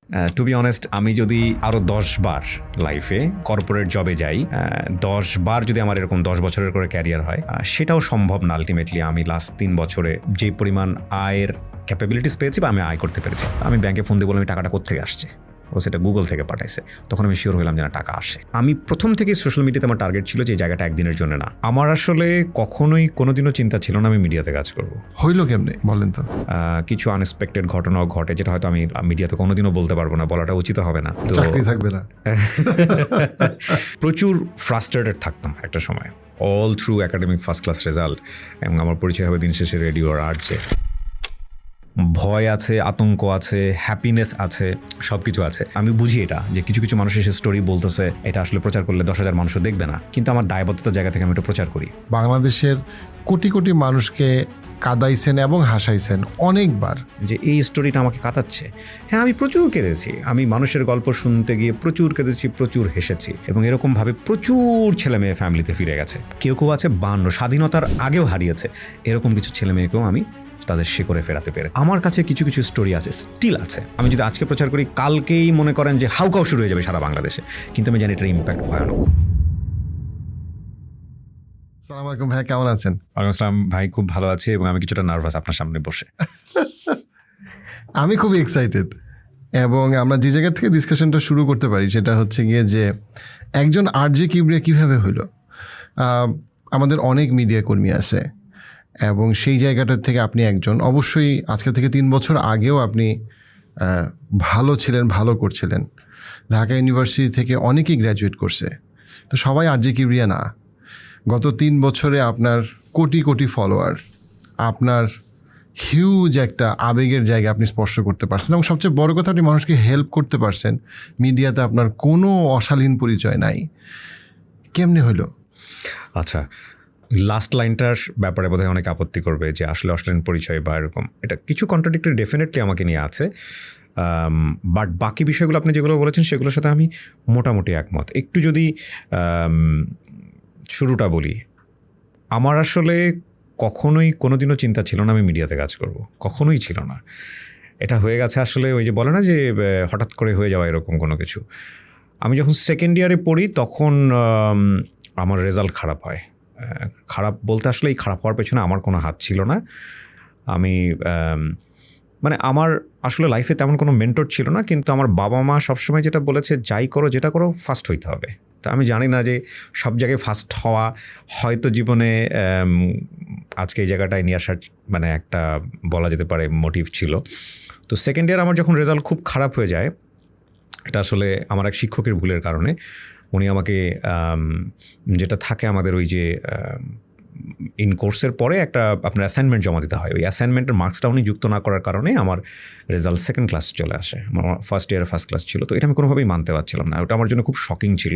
Two be honest, আমি যদি আরও 10 বার লাইফে কর্পোরেট জবে যাই, 10 বার যদি আমার এরকম 10 বছরের করে ক্যারিয়ার হয়, সেটাও সম্ভব না। আলটিমেটলি আমি লাস্ট 3 বছরে যে পরিমাণ আয়ের ক্যাপাবিলিটিস পেয়েছি বা আমি আয় করতে পেরেছি, আমি ব্যাংকে ফোন দিয়ে বললাম আমি টাকাটা কোত্থেকে আসছে, ও সেটা গুগল থেকে পাঠাইছে। তখন আমি শিওর হলাম যে না, টাকা আসে। আমি প্রথম থেকে সোশ্যাল মিডিয়াতে আমার টার্গেট ছিল যে এই জায়গাটা একদিনের জন্য না। আমার আসলে কখনোই কোনোদিনও চিন্তা ছিল না আমি মিডিয়াতে কাজ করব। হইলো কেমনে বলেন তো? কিছু আনএক্সপেক্টেড ঘটনাও ঘটে, যেটা হয়তো আমি মিডিয়াতে কোনোদিনও বলতে পারবো না, বলাটা উচিত হবে না। তো চাকরি থাকবে না। প্রচুর ফ্রাস্ট্রেটেড থাকতাম একটা সময়, all through academic first class result, এবং আমার পরিচয় হবে দিন শেষে রেডিও আর আর্টসে। ভয় আছে, আতঙ্ক আছে, হ্যাপিনেস আছে, সব কিছু আছে। আমি বুঝি এটা যে কিছু কিছু মানুষ এসে স্টোরি বলতেছে, এটা আসলে প্রচার করলে 10,000 মানুষও দেখবে না, কিন্তু আমার দায়বদ্ধতার জায়গা থেকে আমি এটা প্রচার করি। বাংলাদেশের কোটি কোটি মানুষকে কাঁদাইছেন এবং হাসাইছেন অনেকবার। যে এই স্টোরিটা আমাকে কাঁদাচ্ছে। হ্যাঁ, আমি প্রচুর কেঁদেছি। আমি মানুষের গল্প শুনতে গিয়ে প্রচুর কেঁদেছি, প্রচুর হেসেছি, এবং এরকমভাবে প্রচুর ছেলে মেয়ে ফ্যামিলিতে ফিরে গেছে। কেউ কেউ আছে 52 স্বাধীনতার আগেও হারিয়েছে। এরকম কিছু ছেলে মেয়েকেও আমি তাদের শিকড়ে ফেরাতে পেরে। আমার কাছে কিছু কিছু স্টোরি আছে, স্টিল আছে। আমি যদি আজকে প্রচার করি, কালকেই মনে করেন যে হাউকাউ শুরু হয়ে যাবে সারা বাংলাদেশে, কিন্তু আমি জানি এটার ইম্প্যাক্ট ভয়ানক। সালাম আলাইকুম ভাই, কেমন আছেন? ওয়ালাইকুম আসসালাম ভাই, খুব ভালো আছি, এবং আমি কিছুটা নার্ভাস আপনার সামনে বসে। আমি খুবই এক্সাইটেড, এবং আমরা যে জায়গা থেকে ডিসকাশনটা শুরু করতে পারি সেটা হচ্ছে গিয়ে যে একজন আরজে কিবরিয়া কীভাবে হইল। আমাদের অনেক মিডিয়া কর্মী আছে, এবং সেই জায়গাটা থেকে আপনি একজন। অবশ্যই আজকে থেকে 3 বছর আগেও আপনি ভালো ছিলেন, ভালো করছিলেন। ঢাকা ইউনিভার্সিটি থেকে অনেকেই গ্র্যাজুয়েট করছে, তো সবাই আরজে কিবরিয়া না। গত 3 বছরে আপনার কোটি কোটি ফলোয়ার, আপনার হিউজ একটা আবেগের জায়গা আপনি স্পর্শ করতে পারছেন, এবং সবচেয়ে বড় কথা আপনি মানুষকে হেল্প করতে পারছেন। মিডিয়াতে আপনার কোনো অশালীন পরিচয় নাই। কেমনে হইল? আচ্ছা, লাস্ট লাইনটার ব্যাপারে বোধহয় অনেক আপত্তি করবে যে আসলে অশালীন পরিচয় বা এরকম, এটা কিছু কন্ট্রাডিক্টরি ডেফিনেটলি আমাকে নিয়ে আছে। বাট বাকি বিষয়গুলো আপনি যেগুলো বলেছেন সেগুলোর সাথে আমি মোটামুটি একমত। একটু যদি শুরুটা বলি, আমার আসলে কখনোই কোনোদিনও চিন্তা ছিল না আমি মিডিয়াতে কাজ করব, কখনোই ছিল না। এটা হয়ে গেছে আসলে ওই যে বলে না যে হঠাৎ করে হয়ে যাওয়া এরকম কোনো কিছু। আমি যখন সেকেন্ড ইয়ারে পড়ি তখন আমার রেজাল্ট খারাপ হয়। খারাপ বলতে আসলে এই খারাপ হওয়ার পেছনে আমার কোনো হাত ছিল না। আমি মানে আমার আসলে লাইফে তেমন কোনো মেন্টর ছিল না, কিন্তু আমার বাবা মা সবসময় যেটা বলেছে, যাই করো যেটা করো ফার্স্ট হইতে হবে। তা আমি জানি না যে সব জায়গায় ফার্স্ট হওয়া হয়তো জীবনে আজকে এই জায়গাটায় নিয়ে আসার মানে একটা বলা যেতে পারে মোটিভ ছিল। তো সেকেন্ড ইয়ার আমার যখন রেজাল্ট খুব খারাপ হয়ে যায়, এটা আসলে আমার এক শিক্ষকের ভুলের কারণে। উনি আমাকে যেটা থাকে আমাদের ওই যে ইন কোর্সের পরে একটা আপনার অ্যাসাইনমেন্ট জমা দিতে হয়, ওই অ্যাসাইনমেন্টের মার্কসটা উনি যুক্ত না করার কারণে আমার রেজাল্ট সেকেন্ড ক্লাস চলে আসে। আমার ফার্স্ট ইয়ারে ফার্স্ট ক্লাস ছিল, তো এটা আমি কোনোভাবেই মানতে পারছিলাম না। ওটা আমার জন্য খুব শকিং ছিল।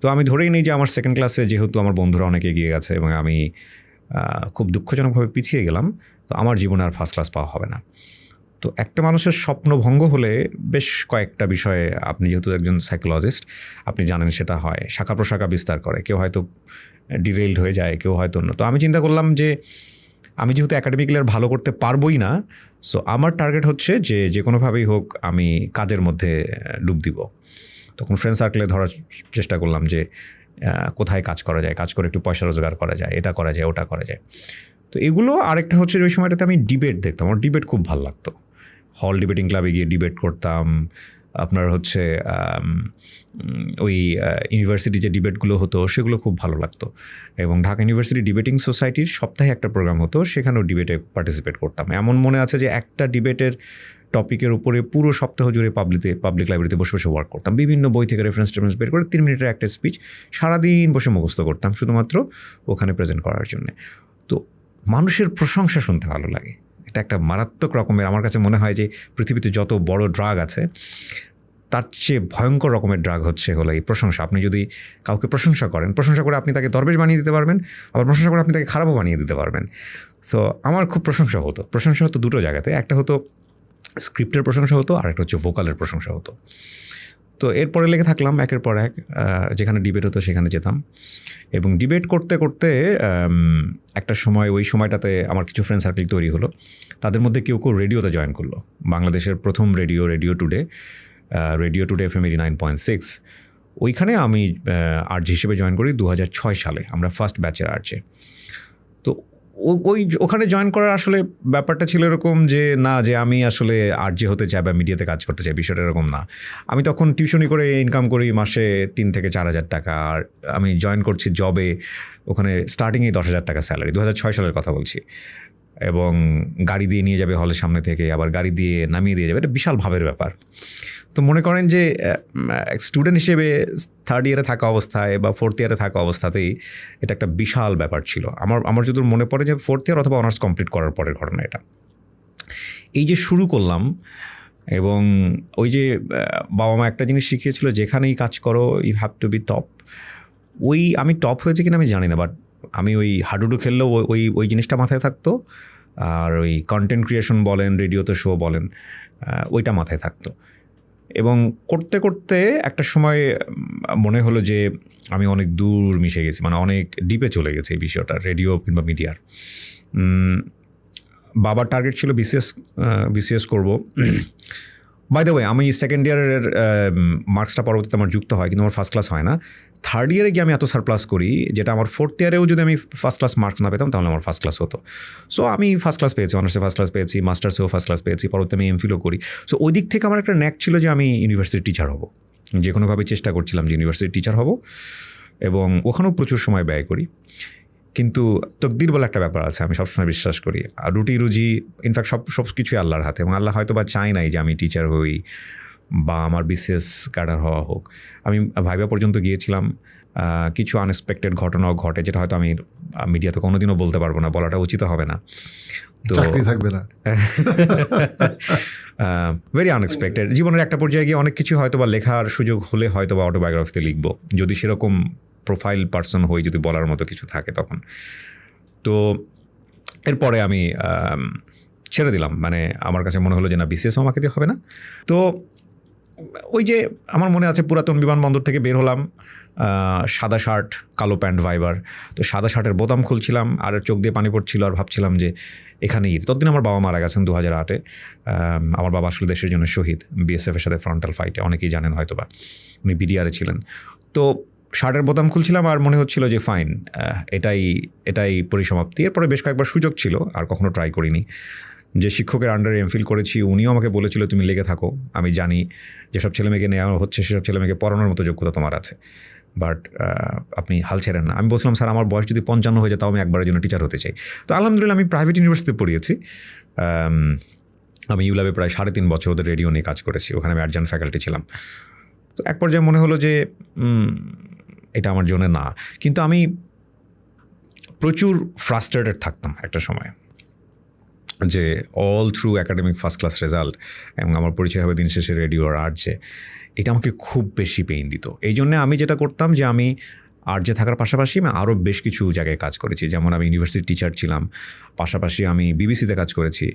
তো আমি ধরেই নিই যে আমার সেকেন্ড ক্লাসে যেহেতু আমার বন্ধুরা অনেক এগিয়ে গেছে এবং আমি খুব দুঃখজনকভাবে পিছিয়ে গেলাম, তো আমার জীবনে আর ফার্স্ট ক্লাস পাওয়া হবে না। তো একটা মানুষের স্বপ্ন ভঙ্গ হলে বেশ কয়েকটা বিষয়ে, আপনি যেহেতু একজন সাইকোলজিস্ট আপনি জানেন, সেটা হয় শাখা প্রশাখা বিস্তার করে। কেউ হয়তো ডিরেইলড হয়ে যায়, কেউ হয়তো অন্য। তো আমি চিন্তা করলাম যে আমি যেহেতু একাডেমিক্যালি আর ভালো করতে পারবোই না, সো আমার টার্গেট হচ্ছে যে যে কোনোভাবেই হোক আমি কাজের মধ্যে ডুব দিব। তখন ফ্রেন্ড সার্কেলে ধরার চেষ্টা করলাম যে কোথায় কাজ করা যায়, কাজ করে একটু পয়সা রোজগার করা যায়, এটা করা যায়, ওটা করা যায়। তো এগুলো। আরেকটা হচ্ছে ওই সময়টাতে আমি ডিবেট দেখতাম, আমার ডিবেট খুব ভালো লাগতো। হল ডিবেটিং ক্লাবে গিয়ে ডিবেট করতাম। আপনার হচ্ছে ওই ইউনিভার্সিটি যে ডিবেটগুলো হতো সেগুলো খুব ভালো লাগতো, এবং ঢাকা ইউনিভার্সিটি ডিবেটিং সোসাইটির সপ্তাহে একটা প্রোগ্রাম হতো, সেখানেও ডিবেটে পার্টিসিপেট করতাম। এমন মনে আছে যে একটা ডিবেটের টপিকের উপরে পুরো সপ্তাহ জুড়ে পাবলিক লাইব্রেরিতে বসে বসে ওয়ার্ক করতাম। বিভিন্ন বই থেকে রেফারেন্স বের করে 3 মিনিটের একটা স্পিচ সারাদিন বসে মুখস্থ করতাম শুধুমাত্র ওখানে প্রেজেন্ট করার জন্যে। তো মানুষের প্রশংসা শুনতে ভালো লাগে, এটা একটা মারাত্মক রকমের, আমার কাছে মনে হয় যে পৃথিবীতে যত বড় ড্রাগ আছে তার চেয়ে ভয়ঙ্কর রকমের ড্রাগ হলো এই প্রশংসা। আপনি যদি কাউকে প্রশংসা করেন, প্রশংসা করে আপনি তাকে দরবেশ বানিয়ে দিতে পারবেন, আবার প্রশংসা করে আপনি তাকে খারাপও বানিয়ে দিতে পারবেন। তো আমার খুব প্রশংসা হতো দুটো জায়গাতে। একটা হতো স্ক্রিপ্টের প্রশংসা হতো, আর একটা হচ্ছে ভোকালের প্রশংসা হতো। তো এরপরে লেগে থাকলাম একের পর এক, যেখানে ডিবেট হতো সেখানে যেতাম, এবং ডিবেট করতে করতে একটা সময়, ওই সময়টাতে আমার কিছু ফ্রেন্ড সার্কেল তৈরি হলো। তাদের মধ্যে কেউ কেউ রেডিওতে জয়েন করলো, বাংলাদেশের প্রথম রেডিও টুডে FM 89.6। ওইখানে আমি আরজে হিসেবে জয়েন করি 2006 সালে, আমরা ফার্স্ট ব্যাচের আরজে। তো ওখানে জয়েন করার আসলে ব্যাপারটা ছিল এরকম যে না, যে আমি আসলে আরজে হতে চাই বা মিডিয়াতে কাজ করতে চাই, বিষয়টা এরকম না। আমি তখন টিউশনি করে ইনকাম করি মাসে 3 থেকে 4 হাজার টাকা, আর আমি জয়েন করছি জবে, ওখানে স্টার্টিংয়েই 10 হাজার টাকা স্যালারি, 2006 সালের কথা বলছি। এবং গাড়ি দিয়ে নিয়ে যাবে হলের সামনে থেকে, আবার গাড়ি দিয়ে নামিয়ে দিয়ে যাবে, এটা বিশাল ভাবের ব্যাপার। তো মনে করেন যে স্টুডেন্ট হিসেবে থার্ড ইয়ারে থাকা অবস্থায় বা ফোর্থ ইয়ারে থাকা অবস্থাতেই এটা একটা বিশাল ব্যাপার ছিল। আমার যদি মনে পড়ে যে ফোর্থ ইয়ার অথবা অনার্স কমপ্লিট করার পরের ঘটনা এটা। এই যে শুরু করলাম, এবং ওই যে বাবা মা একটা জিনিস শিখিয়েছিল, যেখানেই কাজ করো you have to be top. আমি টপ হয়েছে কিনা আমি জানি না, বাট আমি ওই হাডুডু খেললেও ওই জিনিসটা মাথায় থাকতো। আর ওই কন্টেন্ট ক্রিয়েশন বলেন, রেডিওতে শো বলেন, ওইটা মাথায় থাকতো। এবং করতে করতে একটা সময় মনে হলো যে আমি অনেক দূর মিশে গেছি, মানে অনেক ডিপে চলে গেছে এই বিষয়টা, রেডিও কিংবা মিডিয়ার। বাবার টার্গেট ছিল বিসিএস করব। বাই দ্য ওয়ে, আমি সেকেন্ড ইয়ারের মার্কসটা পরবর্তীতে আমার যুক্ত হয়, কিন্তু আমার ফার্স্ট ক্লাস হয় না। থার্ড ইয়ারে গিয়ে আমি এত সারপ্লাস করি, যেটা আমার ফোর্থ ইয়ারেও যদি আমি ফার্স্ট ক্লাস মার্কস না পেতাম তাহলে আমার ফার্স্ট ক্লাস হতো। সো আমি ফার্স্ট ক্লাস পেয়েছি, অনার্সে ফার্স্ট ক্লাস পেয়েছি, মাস্টার্সেও ফার্স্ট ক্লাস পেয়েছি, পরবর্তী আমি এমফিলও করি। সো ওই দিক থেকে আমার একটা ন্যাক ছিল যে আমি ইউনিভার্সিটির টিচার হব, যে কোনোভাবে চেষ্টা করছিলাম যে ইউনিভার্সিটির টিচার হব, এবং ওখানেও প্রচুর সময় ব্যয় করি। কিন্তু তকদির বলে একটা ব্যাপার আছে, আমি সবসময় বিশ্বাস করি। আর রুটি রুজি ইনফ্যাক্ট সব কিছুই আল্লাহর হাতে, এবং আল্লাহ হয়তো বা চায় নাই যে আমি টিচার হই বা আমার বিসিএস ক্যাডার হওয়া হোক। আমি ভাইবা পর্যন্ত গিয়েছিলাম, কিছু আনএক্সপেক্টেড ঘটনাও ঘটে, যেটা হয়তো আমি মিডিয়াতে কোনোদিনও বলতে পারবো না, বলাটা উচিত হবে না। তো চাকরি থাকবে না, ভেরি আনএক্সপেক্টেড। জীবনের একটা পর্যায়ে গিয়ে অনেক কিছু হয়তো বা লেখার সুযোগ হলে হয়তো বা অটোবায়োগ্রাফিতে লিখবো, যদি সেরকম প্রোফাইল পার্সন হই, যদি বলার মতো কিছু থাকে তখন। তো এরপরে আমি ছেড়ে দিলাম, মানে আমার কাছে মনে হলো যে না, বিসিএসও আমাকে দিয়ে হবে না। তো ওই যে আমার মনে আছে, পুরাতন বিমানবন্দর থেকে বের হলাম, সাদা শার্ট কালো প্যান্ট ভাইবার। তো সাদা শার্টের বোতাম খুলছিলাম, আর চোখ দিয়ে পানি পড়ছিল, আর ভাবছিলাম যে এখানেই। ততদিন আমার বাবা মারা গেছেন 2008-এ। আমার বাবা আসলে দেশের জন্য শহীদ, বিএসএফের সাথে ফ্রন্টাল ফাইটে, অনেকেই জানেন হয়তো বা, উনি বিডিআরে ছিলেন। তো শার্টের বোতাম খুলছিলাম, আর মনে হচ্ছিল যে ফাইন, এটাই পরিসমাপ্তি। এরপরে বেশ কয়েকবার সুযোগ ছিল, আর কখনো ট্রাই করিনি। যে শিক্ষকের আন্ডারে এমফিল করেছি, উনিও আমাকে বলেছিল তুমি লেগে থাকো, আমি জানি যেসব ছেলেমেয়েকে নেওয়া হচ্ছে সেসব ছেলেমেয়েকে পড়ানোর মতো যোগ্যতা তোমার আছে, বাট আপনি হাল ছেড়েন না। আমি বলছিলাম স্যার, আমার বয়স যদি 55 হয়ে যায় তাও আমি একবারের জন্য টিচার হতে চাই। তো আলহামদুলিল্লাহ আমি প্রাইভেট ইউনিভার্সিটিতে পড়িয়েছি। আমি ইউল্যাবে প্রায় 3.5 বছর ওদের রেডিও নিয়ে কাজ করেছি, ওখানে আমি অ্যাডজান্ট ফ্যাকাল্টি ছিলাম। তো এক পর্যায়ে মনে হলো যে এটা আমার জন্য না। কিন্তু আমি প্রচুর ফ্রাস্ট্রেটেড থাকতাম একটা সময়, যে all through academic first class result, এবং আমার পরিচয় হবে দিন শেষে রেডিও আর আরজে, এটা আমাকে খুব বেশি পেইন দিত। এই জন্য আমি যেটা করতাম যে আমি আরজে থাকার পাশাপাশি আমি আরও বেশ কিছু জায়গায় কাজ করেছি। যেমন আমি ইউনিভার্সিটির টিচার ছিলাম, পাশাপাশি আমি বিবিসিতে কাজ করেছি,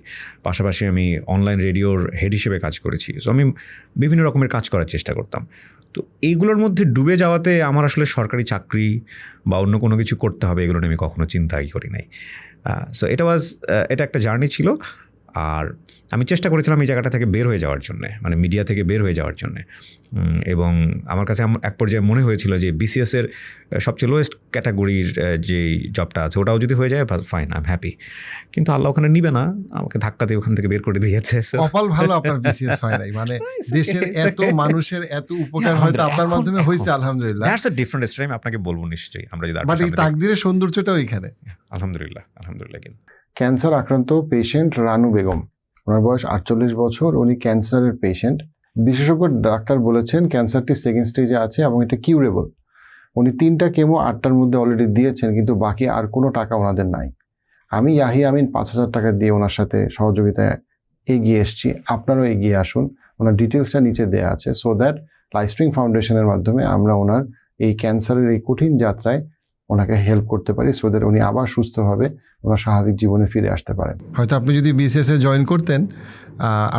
পাশাপাশি আমি অনলাইন রেডিওর হেড হিসেবে কাজ করেছি। সো আমি বিভিন্ন রকমের কাজ করার চেষ্টা করতাম। তো এইগুলোর মধ্যে ডুবে যাওয়াতে আমার আসলে সরকারি চাকরি বা অন্য কোনো কিছু করতে হবে এগুলো নিয়ে আমি কখনো চিন্তাই করি নাই। সো এটা একটা জার্নি ছিল। আর আমি চেষ্টা করেছিলাম এই জায়গাটা থেকে বের হয়ে যাওয়ার জন্যে, মানে মিডিয়া থেকে বের হয়ে যাওয়ার জন্যে। এবং আমার কাছে এক পর্যায়ে মনে হয়েছিল যে বিসিএসের সবচেয়ে লোয়েস্ট ক্যাটাগরির যেই জবটা আছে ওটাও যদি হয়ে যায় ফাইন, আই এম হ্যাপি। কিন্তু আল্লাহ ওখানে নিবে না, আমাকে ধাক্কা দিয়ে ওখান থেকে বের করে দিয়েছে। কপাল ভালো আপনার বিসিএস হয় নাই, মানে দেশের এত মানুষের এত উপকার হয়তো আপনার মাধ্যমে হয়েছে, আলহামদুলিল্লাহ। দ্যাটস আ ডিফারেন্ট স্টোরি, আমি আপনাকে বলবো নিশ্চয়ই, আমরা যদি বাট এই তাকদিরের সৌন্দর্যটাও এখানে। আলহামদুলিল্লাহ। ক্যান্সার আক্রান্ত পেশেন্ট রানু বেগম, ওনার বয়স 48 বছর, উনি ক্যান্সারের পেশেন্ট। বিশেষজ্ঞ ডাক্তার বলেছেন ক্যান্সারটি সেকেন্ড স্টেজে আছে এবং এটা কিউরেবল। উনি 3টা কেমো 8টার মধ্যে অলরেডি দিয়েছেন, কিন্তু বাকি আর কোনো টাকা ওনাদের নাই। আমি ইয়াহিয়া আমিন 5,000 টাকা দিয়ে ওনার সাথে সহযোগিতায় এগিয়ে এসেছি, আপনারাও এগিয়ে আসুন। ওনার ডিটেলসটা নিচে দেওয়া আছে, সো দ্যাট লাইফস্প্রিং ফাউন্ডেশনের মাধ্যমে আমরা ওনার এই ক্যান্সারের এই কঠিন যাত্রায় ওনাকে হেল্প করতে পারি, সো দ্যাট উনি আবার সুস্থভাবে ওনার স্বাভাবিক জীবনে ফিরে আসতে পারেন। হয়তো আপনি যদি বিসিএসে জয়েন করতেন,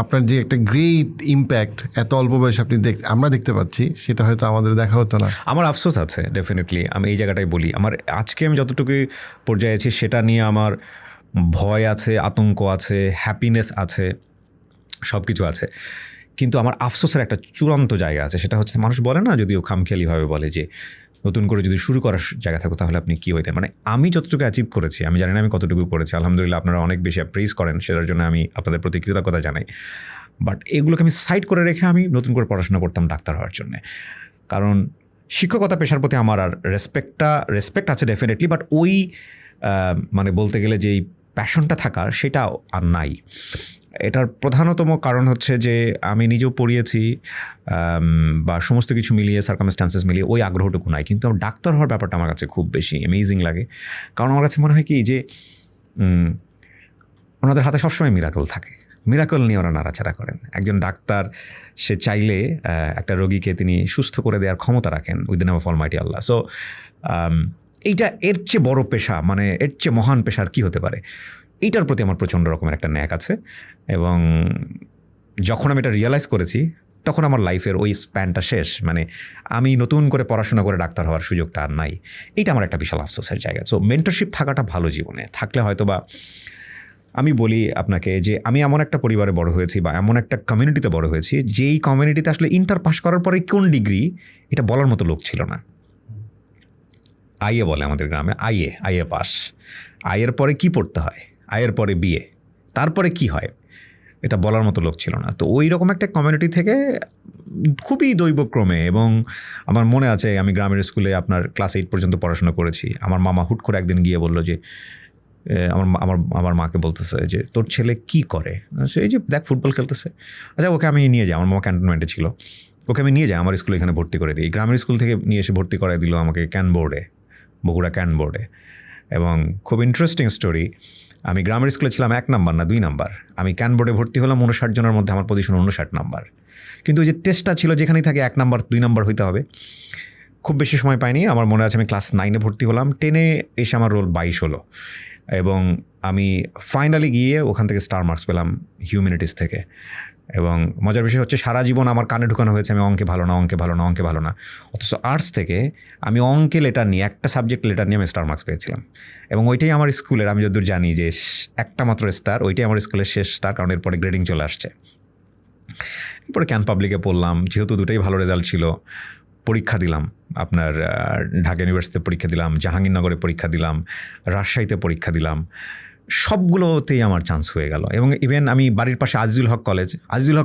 আপনার যে একটা গ্রেট ইম্প্যাক্ট এত অল্প বয়সে আমরা দেখতে পাচ্ছি, সেটা হয়তো আমাদের দেখা হতো না। আমার আফসোস আছে ডেফিনেটলি, আমি এই জায়গাটাই বলি। আমার আজকে আমি যতটুকু পর্যায়ে আছি সেটা নিয়ে আমার ভয় আছে, আতঙ্ক আছে, হ্যাপিনেস আছে, সব কিছু আছে। কিন্তু আমার আফসোসের একটা চূড়ান্ত জায়গা আছে, সেটা হচ্ছে মানুষ বলে না, যদিও খামখেয়ালিভাবে বলে যে নতুন করে যদি শুরু করার জায়গা থাকো তাহলে আপনি কী হইতেন। মানে আমি যতটুকু অ্যাচিভ করেছি, আমি জানি না আমি কতটুকু করেছি, আলহামদুলিল্লাহ আপনারা অনেক বেশি অ্যাপ্রেজ করেন, সেটার জন্য আমি আপনাদের প্রতি কৃতজ্ঞতা জানাই। বাট এগুলোকে আমি সাইড করে রেখে আমি নতুন করে পড়াশোনা করতাম ডাক্তার হওয়ার জন্যে। কারণ শিক্ষকতা পেশার প্রতি আমার আর রেসপেক্ট আছে ডেফিনেটলি, বাট ওই মানে বলতে গেলে যেই প্যাশনটা থাকার সেটা আর নাই। এটার প্রধানতম কারণ হচ্ছে যে আমি নিজেও পড়িয়েছি বা সমস্ত কিছু মিলিয়ে সার্কামস্ট্যান্সেস মিলিয়ে ওই আগ্রহটুকু নাই। কিন্তু আমার ডাক্তার হওয়ার ব্যাপারটা আমার কাছে খুব বেশি অ্যামেজিং লাগে। কারণ আমার কাছে মনে হয় কি যে ওনাদের হাতে সবসময় মিরাকল থাকে, মিরাকল নিয়ে ওরা নাড়াচাড়া করেন। একজন ডাক্তার সে চাইলে একটা রোগীকে তিনি সুস্থ করে দেওয়ার ক্ষমতা রাখেন with the name of Almighty Allah. So এইটা এর চেয়ে বড় পেশা, মানে এর চেয়ে মহান পেশা আর কী হতে পারে। এইটার প্রতি আমার প্রচণ্ড রকমের একটা ন্যাক আছে, এবং যখন আমি এটা রিয়েলাইজ করেছি তখন আমার লাইফের ওই স্প্যানটা শেষ। মানে আমি নতুন করে পড়াশোনা করে ডাক্তার হওয়ার সুযোগটা আর নাই। এইটা আমার একটা বিশাল আফসোসের জায়গা। সো মেন্টরশিপ থাকাটা ভালো জীবনে, থাকলে হয়তো বা আমি বলি আপনাকে যে আমি এমন একটা পরিবারে বড় হয়েছি বা এমন একটা কমিউনিটিতে বড় হয়েছি, যেই কমিউনিটিতে আসলে ইন্টার পাস করার পরে কোন ডিগ্রি এটা বলার মতো লোক ছিল না। আইএ বলে আমাদের গ্রামে, আইএ পাস, আইয়ের পরে কি পড়তে হয়, আইয়ের পরে বিএ, তারপরে কি হয় এটা বলার মতো লোক ছিল না। তো ওই রকম একটা কমিউনিটি থেকে খুবই দৈবক্রমে, এবং আমার মনে আছে আমি গ্রামের স্কুলে আপনার ক্লাস 8 পর্যন্ত পড়াশোনা করেছি। আমার মামা হুট করে একদিন গিয়ে বললো যে আমার মাকে বলতেছে যে তোর ছেলে কি করে, এই যে দেখ ফুটবল খেলতেছে, আচ্ছা ওকে আমি নিয়ে যাই। আমার মামা ক্যান্টনমেন্টে ছিল, ওকে আমি নিয়ে যাই আমার স্কুলে, এখানে ভর্তি করে দিই। গ্রামের স্কুল থেকে নিয়ে এসে ভর্তি করাই দিল আমাকে ক্যান বোর্ডে, বগুড়া ক্যান বোর্ডে। এবং খুব ইন্টারেস্টিং স্টোরি, আমি গ্রামের স্কুলে ছিলাম 1 নাম্বার না 2 নাম্বার, আমি ক্যান বোর্ডে ভর্তি হলাম 59 জনের মধ্যে, আমার পজিশন 59 নাম্বার। কিন্তু ওই যে টেস্টটা ছিল যেখানেই থাকে 1 নাম্বার 2 নাম্বার হইতে হবে। খুব বেশি সময় পাইনি, আমার মনে আছে আমি ক্লাস 9-এ ভর্তি হলাম, 10-এ এসে আমার রোল 22 হলো, এবং আমি ফাইনালি গিয়ে ওখান থেকে স্টার মার্কস পেলাম হিউম্যানিটিস থেকে। এবং মজার বিষয় হচ্ছে সারা জীবন আমার কানে ঢুকানো হয়েছে আমি অঙ্কে ভালো না, অঙ্কে ভালো না, অঙ্কে ভালো না। অথচ আর্টস থেকে আমি অঙ্কে লেটার নিয়ে, একটা সাবজেক্ট লেটার নিয়ে আমি স্টার মার্কস পেয়েছিলাম। এবং ওইটাই আমার স্কুলের, আমি যতদূর জানি যে একটা মাত্র স্টার, ওইটাই আমার স্কুলের শেষ স্টার, কারণ এরপরে গ্রেডিং চলে আসছে। এরপরে ক্যান পাবলিকে পড়লাম, যেহেতু দুটোই ভালো রেজাল্ট ছিল, পরীক্ষা দিলাম, আপনার ঢাকা ইউনিভার্সিটিতে পরীক্ষা দিলাম, জাহাঙ্গীরনগরে পরীক্ষা দিলাম, রাজশাহীতে পরীক্ষা দিলাম, সবগুলোতেই আমার চান্স হয়ে গেল। এবং ইভেন আমি বাড়ির পাশে আজিজুল হক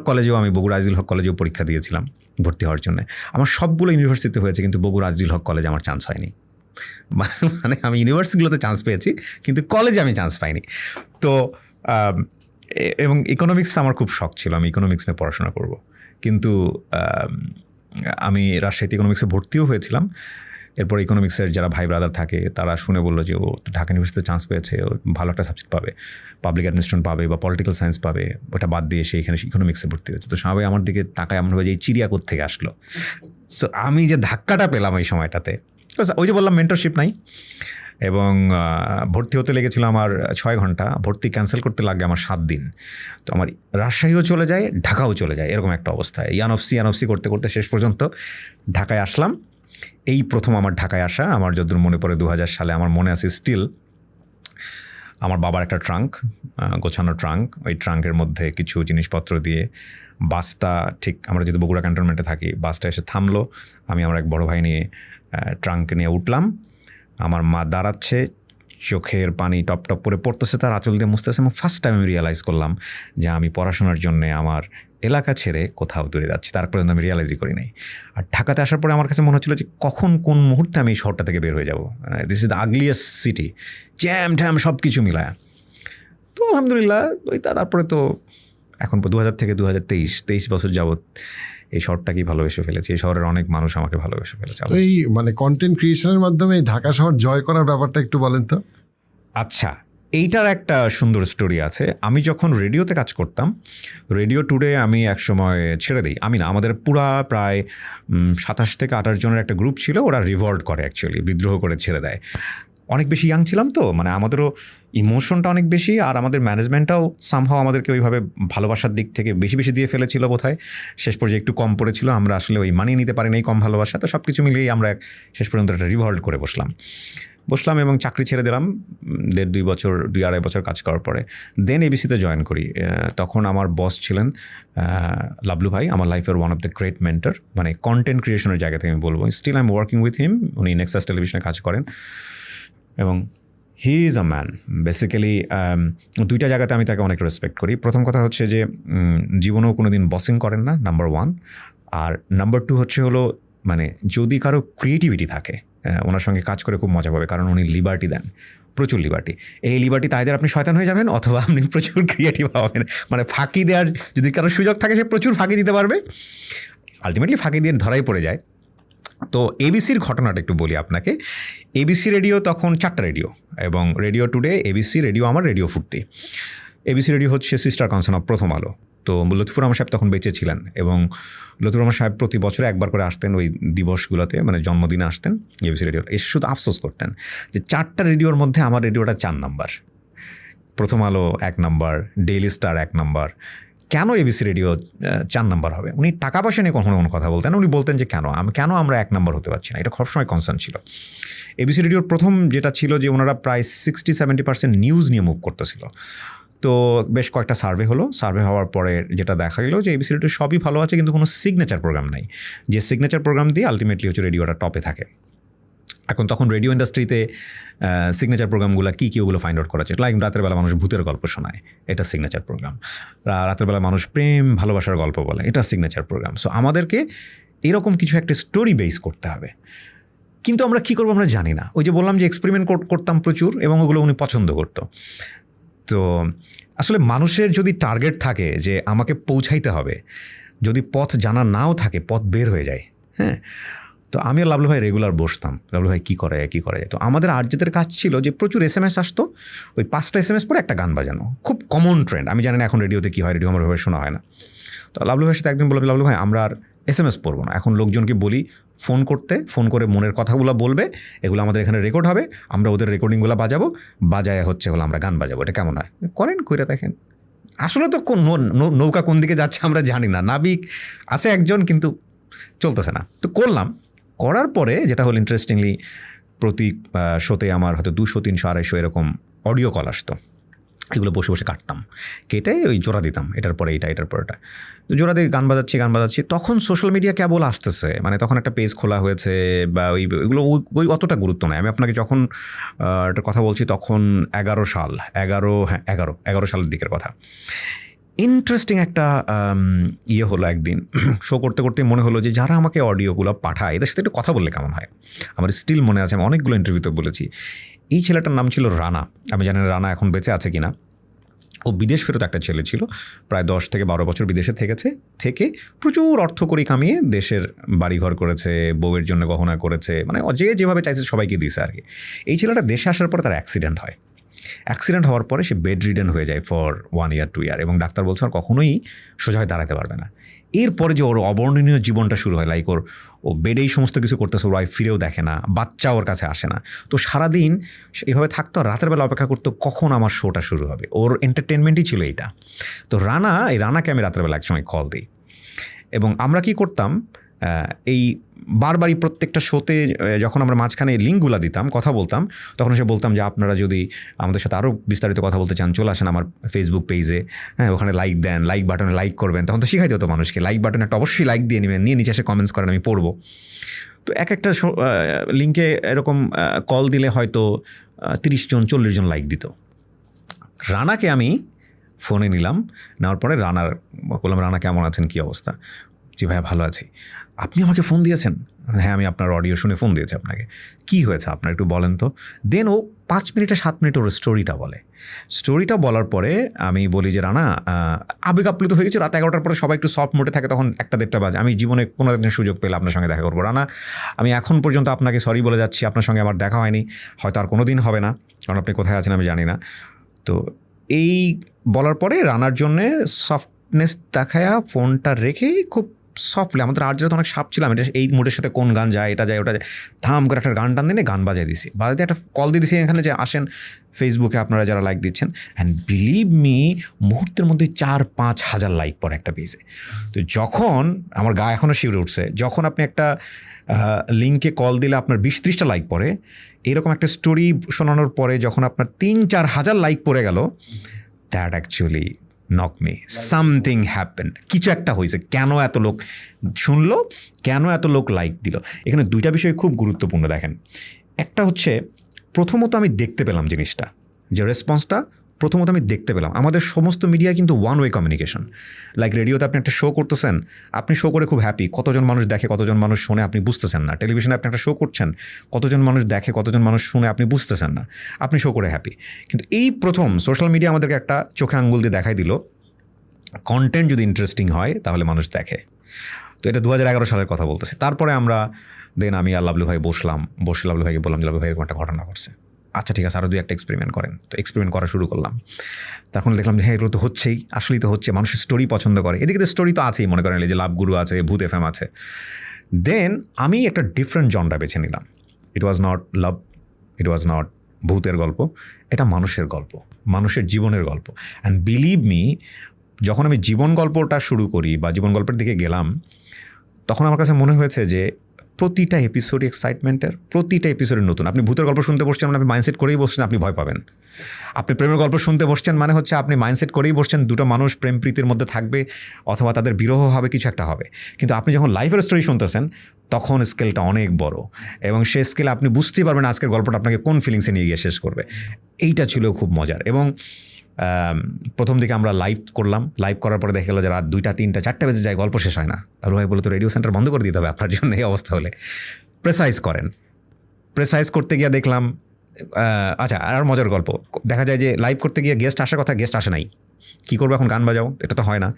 কলেজেও আমি বগুড়া আজিজুল হক কলেজেও পরীক্ষা দিয়েছিলাম ভর্তি হওয়ার জন্য। আমার সবগুলো ইউনিভার্সিটিতে হয়েছে, কিন্তু বগুড়া আজিজুল হক কলেজে আমার চান্স হয়নি। মানে আমি ইউনিভার্সিটিগুলোতে চান্স পেয়েছি, কিন্তু কলেজে আমি চান্স পাইনি। তো এবং ইকোনমিক্স আমার খুব শখ ছিল, আমি ইকোনমিক্স নিয়ে পড়াশোনা করব। কিন্তু আমি রাজশাহীতে ইকোনমিক্সে ভর্তিও হয়েছিলাম। এরপর ইকোনমিক্সের যারা ভাই ব্রাদার থাকে তারা শুনে বললো যে ও ঢাকা ইউনিভার্সিটিতে চান্স পেয়েছে, ও ভালো একটা সাবজেক্ট পাবে, পাবলিক অ্যাডমিনিস্ট্রেশন পাবে বা পলিটিক্যাল সায়েন্স পাবে, ওটা বাদ দিয়ে সে এখানে ইকোনমিক্সে ভর্তি হয়েছে। তো সবাই আমার দিকে তাকায় এমনভাবে যে এই চিড়িয়া কোত্থেকে আসলো। সো আমি যে ধাক্কাটা পেলাম এই সময়টাতে, ওই যে বললাম মেন্টরশিপ নাই। এবং ভর্তি হতে লেগেছিল আমার 6 ঘন্টা, ভর্তি ক্যান্সেল করতে লাগে আমার 7 দিন। তো আমার রাজশাহীও চলে যায়, ঢাকাও চলে যায়, এরকম একটা অবস্থায় ইয়ানফসি করতে করতে শেষ পর্যন্ত ঢাকায় আসলাম। এই প্রথম আমার ঢাকায় আসা, আমার যতদূর মনে পড়ে 2000 সালে, আমার মনে আছে স্টিল আমার বাবার একটা ট্রাঙ্ক, গোছানো ট্রাঙ্ক, ওই ট্রাঙ্কের মধ্যে কিছু জিনিসপত্র দিয়ে বাসটা, ঠিক আমরা যদি বগুড়া ক্যান্টনমেন্টে থাকি, বাসটা এসে থামলো, আমি আমার এক বড় ভাই নিয়ে ট্রাঙ্ক নিয়ে উঠলাম। আমার মা দাঁড়াচ্ছে, চোখের পানি টপ টপ করে পড়তেছে, তার আঁচল দিয়ে মুছতেছে। এবং ফার্স্ট টাইম আমি রিয়েলাইজ করলাম যে আমি পড়াশোনার জন্যে আমার এলাকা ছেড়ে কোথাও দূরে যাচ্ছি। তার পর্যন্ত আমি রিয়েলাইজই করি নাই। আর ঢাকাতে আসার পরে আমার কাছে মনে হচ্ছিলো যে কখন কোন মুহূর্তে আমি এই শহরটা থেকে বের হয়ে যাব। This is the ugliest city, jam ঠ্যাম সব কিছু মিলায়। তো আলহামদুলিল্লাহ ওই তারপরে তো এখন 2000 থেকে 2023 বছর যাবৎ এই শহরটাকেই ভালোবেসে ফেলেছি, এই শহরের অনেক মানুষ আমাকে ভালোবেসে ফেলেছে। তো এই মানে কন্টেন্ট ক্রিয়েশনের মাধ্যমে ঢাকা শহর জয় করার ব্যাপারটা একটু বলেন তো। আচ্ছা, এইটার একটা সুন্দর স্টোরি আছে। আমি যখন রেডিওতে কাজ করতাম, রেডিও টুডে আমি একসময় ছেড়ে দিই। আমি না, আমাদের প্রায় 27 থেকে 28 জনের একটা গ্রুপ ছিল, ওরা রিভল্ট করে, অ্যাকচুয়ালি বিদ্রোহ করে ছেড়ে দেয়। অনেক বেশি ইয়াং ছিলাম তো, মানে আমাদেরও ইমোশনটা অনেক বেশি, আর আমাদের ম্যানেজমেন্টটাও সামহাও আমাদেরকে ওইভাবে ভালোবাসার দিক থেকে বেশি বেশি দিয়ে ফেলেছিল বোধহয়। শেষ পর্যায়ে একটু কম পড়েছিল, আমরা আসলে ওই মানিয়ে নিতে পারিনি এই কম ভালোবাসা। তো সব কিছু মিলিয়েই আমরা শেষ পর্যন্ত একটা রিভল্ট করে বসলাম এবং চাকরি ছেড়ে দিলাম 1.5-2 বছর, 2-2.5 বছর কাজ করার পরে। দেন এবিসিতে জয়েন করি। তখন আমার বস ছিলেন লাবলু ভাই, আমার লাইফের one of the great mentor, মানে কন্টেন্ট ক্রিয়েশনের জায়গা থেকে আমি বলবো। Still I am working with him. উনি নেক্সাস টেলিভিশনে কাজ করেন এবং he is a man basically. 2টা জায়গাতে আমি তাকে অনেক রেসপেক্ট করি। প্রথম কথা হচ্ছে যে জীবনেও কোনো দিন বসিং করেন না, নাম্বার 1। আর নাম্বার 2 হলো মানে যদি কারো ক্রিয়েটিভিটি থাকে, ওনার সঙ্গে কাজ করে খুব মজা পাবে, কারণ উনি লিবার্টি দেন, প্রচুর লিবার্টি। এই লিবার্টি তাইদের আপনি শয়তান হয়ে যাবেন, অথবা আপনি প্রচুর ক্রিয়েটিভ হবেন। মানে ফাঁকি দেওয়ার যদি কারো সুযোগ থাকে, সে প্রচুর ফাঁকি দিতে পারবে, আলটিমেটলি ফাঁকি দিয়ে ধরাই পড়ে যায়। তো এবিসির ঘটনাটা একটু বলি আপনাকে। এবিসি রেডিও তখন 4টা রেডিও, এবং রেডিও টুডে, এবিসি রেডিও আমার, রেডিও ফুর্তি। এবিসি রেডিও হচ্ছে সিস্টার কনসার্ন অফ প্রথম আলো। তো লতিফুর রহমান সাহেব তখন বেঁচে ছিলেন, এবং লতিফুর রহমান সাহেব প্রতি বছরে একবার করে আসতেন ওই দিবসগুলোতে, মানে জন্মদিনে আসতেন এবিসি রেডিও। এসে শুধু আফসোস করতেন যে 4টা রেডিওর মধ্যে আমার রেডিওটা 4 নাম্বার, প্রথম আলো 1 নাম্বার, ডেইলি স্টার 1 নাম্বার, কেন এবিসি রেডিও 4 নাম্বার হবে? উনি টাকা পয়সা নিয়ে কখনো কোনো কথা বলতেন, উনি বলতেন যে কেন আমরা 1 নাম্বার হতে পারছি না। এটা সবসময় কনসার্ন ছিল। এবিসি রেডিওর প্রথম যেটা ছিল যে ওনারা প্রায় 60-70% নিউজ নিয়ে মুভ করতেছিল। তো বেশ কয়েকটা সার্ভে হওয়ার পরে যেটা দেখা গেল যে এবিসি রেডিও সবই ভালো আছে, কিন্তু কোনো সিগনেচার প্রোগ্রাম নাই, যে সিগনেচার প্রোগ্রাম দিয়ে আলটিমেটলি হচ্ছে রেডিওটা টপে থাকে। এখন তখন রেডিও ইন্ডাস্ট্রিতে সিগনেচার প্রোগ্রামগুলো কী ওগুলো ফাইন্ড আউট করা যায়। লাইক রাতের বেলা মানুষ ভূতের গল্প শোনায়, এটা সিগনেচার প্রোগ্রাম। রাতের বেলা মানুষ প্রেম ভালোবাসার গল্প বলে, এটা সিগনেচার প্রোগ্রাম। সো আমাদেরকে এরকম কিছু একটা স্টোরি বেস করতে হবে, কিন্তু আমরা কী করবো আমরা জানি না। ওই যে বললাম যে এক্সপেরিমেন্ট করতাম প্রচুর, এবং ওগুলো উনি পছন্দ করতো। তো আসলে মানুষের যদি টার্গেট থাকে যে আমাকে পৌঁছাইতে হবে, যদি পথ জানা নাও থাকে, পথ বের হয়ে যায়। হ্যাঁ, তো আমি আর লাবলু ভাই রেগুলার বসতাম, লাবলু ভাই কী করে যায়। তো আমাদের আরজেদের কাজ ছিল যে প্রচুর SMS আসতো, ওই 5টা SMS পরে একটা গান বাজানো, খুব কমন ট্রেন্ড। আমি জানি না এখন রেডিওতে কী হয়, রেডিও আমার ভাবে শোনা হয় না। তো লাবলু ভাইয়ের সাথে একদিন বলবে, লাবলু ভাই আমরা আর SMS পড়বো না, এখন লোকজনকে বলি ফোন করে মনের কথাগুলো বলবে, এগুলো আমাদের এখানে রেকর্ড হবে, আমরা ওদের রেকর্ডিংগুলো বাজায় আমরা গান বাজাবো, এটা কেমন হয়? কইরা দেখেন। আসলে তো কোন নৌকা কোন দিকে যাচ্ছে আমরা জানি না, নাবিক আছে একজন, কিন্তু চলতেছে না। তো করার পরে যেটা হলো, ইন্টারেস্টিংলি প্রতি শোতে আমার হয়তো 200, 300, 250 এরকম অডিও কল আসতো। এগুলো বসে বসে কাটতাম, কেটে ওই জোড়া দিতাম, এটার পরে এটার পরে এটা, তো জোড়া দিয়ে গান বাজাচ্ছি। তখন সোশ্যাল মিডিয়া কেবল আসতেছে, মানে তখন একটা পেজ খোলা হয়েছে, বা ওইগুলো অতটা গুরুত্ব নেই। আমি আপনাকে যখন একটা কথা বলছি, তখন 11 সালের দিকের কথা। ইন্টারেস্টিং একটা হলো, একদিন শো করতে করতে মনে হলো যে যারা আমাকে অডিওগুলো পাঠায়, এদের সাথে একটু কথা বললে কেমন হয়। আমার স্টিল মনে আছে, আমি অনেকগুলো ইন্টারভিউতে বলেছি। এই ছেলেটার নাম ছিল রানা। আমি জানি না রানা এখন বেঁচে আছে কিনা। ও বিদেশ ফেরত একটা ছেলে ছিল, প্রায় 10 থেকে 12 বছর বিদেশে থেকে প্রচুর অর্থ করে কামিয়ে দেশের বাড়িঘর করেছে, বউয়ের জন্য গহনা করেছে, মানে যেভাবে চাইছে সবাইকে দিয়েছে আর কি। এই ছেলেটা দেশে আসার পর তার অ্যাক্সিডেন্ট হওয়ার পরে সে বেড রিডেন হয়ে যায় ফর 1 year 2 year, এবং ডাক্তার বলছে আর কখনোই সোজা হয়ে দাঁড়াতে পারবে না। এরপরে যে ওর অবর্ণনীয় জীবনটা শুরু হয়, লাইক ও বেডেই সমস্ত কিছু করতেছে, ওর ওয়াইফ ফিরেও দেখে না, বাচ্চা ওর কাছে আসে না। তো সারাদিন এভাবে থাকতো, রাতের বেলা অপেক্ষা করতো কখন আমার শোটা শুরু হবে। ওর এন্টারটেনমেন্টই ছিল এইটা। তো রানাকে আমি রাতের বেলা একসময় কল দিই, এবং আমরা কি করতাম, এই বারবারই প্রত্যেকটা শোতে যখন আমরা মাঝখানে লিঙ্কগুলো দিতাম, কথা বলতাম, তখন সে বলতাম যে আপনারা যদি আমাদের সাথে আরও বিস্তারিত কথা বলতে চান, চলে আসেন আমার ফেসবুক পেজে, হ্যাঁ, ওখানে লাইক দেন, লাইক বাটনে লাইক করবেন। তখন তো শিখাইতে হতো মানুষকে, লাইক বাটনে একটা অবশ্যই লাইক দিয়ে নেবেন, নিয়ে নিচে এসে কমেন্টস করেন, আমি পড়বো। তো একটা লিঙ্কে এরকম কল দিলে হয়তো 30 জন 40 জন লাইক দিত। রানাকে আমি ফোনে নেওয়ার পরে বললাম, রানা কেমন আছেন, কী অবস্থা? জি ভাইয়া ভালো আছি। আপনি আমাকে ফোন দিয়েছেন? হ্যাঁ, আমি আপনার অডিও শুনে ফোন দিয়েছি আপনাকে। কী হয়েছে আপনার একটু বলেন তো। দেন ও 5 মিনিটে 7 মিনিট ওর স্টোরিটা বলার পরে আমি বলি যে রানা, আবেগ আপ্লুত হয়ে গেছে, রাত 11টার পরে সবাই একটু সফট মোডে থাকে, তখন 1-1.5 বাজে। আমি জীবনে কোনো একদিন সুযোগ পেলে আপনার সঙ্গে দেখা করবো। রানা, আমি এখন পর্যন্ত আপনাকে সরি বলে যাচ্ছি, আপনার সঙ্গে আমার দেখা হয়নি, হয়তো আর কোনো দিন হবে না, কারণ আপনি কোথায় আছেন আমি জানি না। তো এই বলার পরে রানার জন্যে সফটনেস দেখায়া ফোনটা রেখে খুব সফটলি, আমাদের আর্জেরা তো অনেক সাপ ছিলাম, এটা এই মুডের সাথে কোন গান যায়, এটা যায় ওটা যায়, ধাম করে একটা গান টান দিনে গান বাজাই দিছি, বাজাতে একটা কল দিয়ে দিছি এখানে যে আসেন ফেসবুকে আপনারা যারা লাইক দিচ্ছেন, অ্যান্ড বিলিভ মি মুহূর্তের মধ্যে 4-5 হাজার লাইক পড়ে একটা পেজে। তো যখন আমার গা এখনও শিউরে উঠছে, যখন আপনি একটা লিঙ্কে কল দিলে আপনার 20-30টা লাইক পড়ে, এরকম একটা স্টোরি শোনানোর পরে যখন আপনার 3-4 হাজার লাইক পড়ে গেল, that actually knock me, something happen, কিছু একটা হয়েছে। কেন এত লোক শুনলো, কেন এত লোক লাইক দিল, এখানে দুইটা বিষয় খুব গুরুত্বপূর্ণ। দেখেন, একটা হচ্ছে প্রথমত আমি দেখতে পেলাম জিনিসটা, যে রেসপন্সটা প্রথমত আমি দেখতে পেলাম। আমাদের সমস্ত মিডিয়া কিন্তু ওয়ান ওয়ে কমিউনিকেশন। লাইক রেডিওতে আপনি একটা শো করতেছেন, আপনি শো করে খুব হ্যাপি, কতজন মানুষ দেখে কতজন মানুষ শোনে আপনি বুঝতেছেন না। টেলিভিশনে আপনি একটা শো করছেন, কতজন মানুষ দেখে কতজন মানুষ শুনে আপনি বুঝতেছেন না, আপনি শো করে হ্যাপি। কিন্তু এই প্রথম সোশ্যাল মিডিয়া আমাদেরকে একটা চোখে আঙ্গুল দিয়ে দেখাই দিল, কন্টেন্ট যদি ইন্টারেস্টিং হয় তাহলে মানুষ দেখে। তো এটা 2011 সালের কথা বলতেছে। তারপরে আমরা আমি আর লাভলু ভাই বসে লাভলু ভাইকে বললাম যে লাভলু ভাই এরকম একটা ঘটনা ঘটছে, আচ্ছা ঠিক আছে আরও 2-1টা এক্সপেরিমেন্ট করেন। তো এক্সপেরিমেন্ট করা শুরু করলাম, তখন দেখলাম যে হ্যাঁ এগুলো তো হচ্ছেই, আসলেই তো হচ্ছে, মানুষের স্টোরি পছন্দ করে, এদিকে তো স্টোরি তো আছেই, মনে করেন এই যে লাভগুরু আছে, ভূত FM আছে। দেন আমি একটা ডিফারেন্ট জনরা বেছে নিলাম। ইট was not love, it was not ভূতের গল্প, এটা মানুষের গল্প, মানুষের জীবনের গল্প। অ্যান্ড বিলিভ মি, যখন আমি জীবন গল্পটা শুরু করি বা জীবন গল্পের দিকে গেলাম, তখন আমার কাছে মনে হয়েছে যে প্রতিটা এপিসোড এক্সাইটমেন্টের, প্রতিটা এপিসোডের নতুন। আপনি ভূতের গল্প শুনতে বসছেন মানে আপনি মাইন্ডসেট করেই বসছেন আপনি ভয় পাবেন। আপনি প্রেমের গল্প শুনতে বসছেন মানে হচ্ছে আপনি মাইন্ডসেট করেই বসছেন দুটো মানুষ প্রেম প্রীতির মধ্যে থাকবে অথবা তাদের বিরহ হবে, কিছু একটা হবে। কিন্তু আপনি যখন লাইফের স্টোরি শুনতেছেন তখন স্কেলটা অনেক বড়, এবং সেই স্কেলে আপনি বুঝতেই পারবেন আজকের গল্পটা আপনাকে কোন ফিলিংসে নিয়ে গিয়ে শেষ করবে। এইটা ছিল খুব মজার। এবং প্রথম দিকে আমরা লাইভ করলাম, লাইভ করার পরে দেখা গেলো যে রাত 2টা 3টা 4টা বেজে যায়, গল্প শেষ হয় না। তাহলে ভাই বলে তো রেডিও সেন্টার বন্ধ করে দিতে হবে আপনার জন্য এই অবস্থা হলে। প্রেসাইজ করেন, প্রেসাইজ করতে গিয়ে দেখলাম আচ্ছা আর মজার গল্প দেখা যায় যে লাইভ করতে গিয়ে গেস্ট আসার কথা, গেস্ট আসে নাই, কী করবো এখন, গান বাজাও, এটা তো হয় না।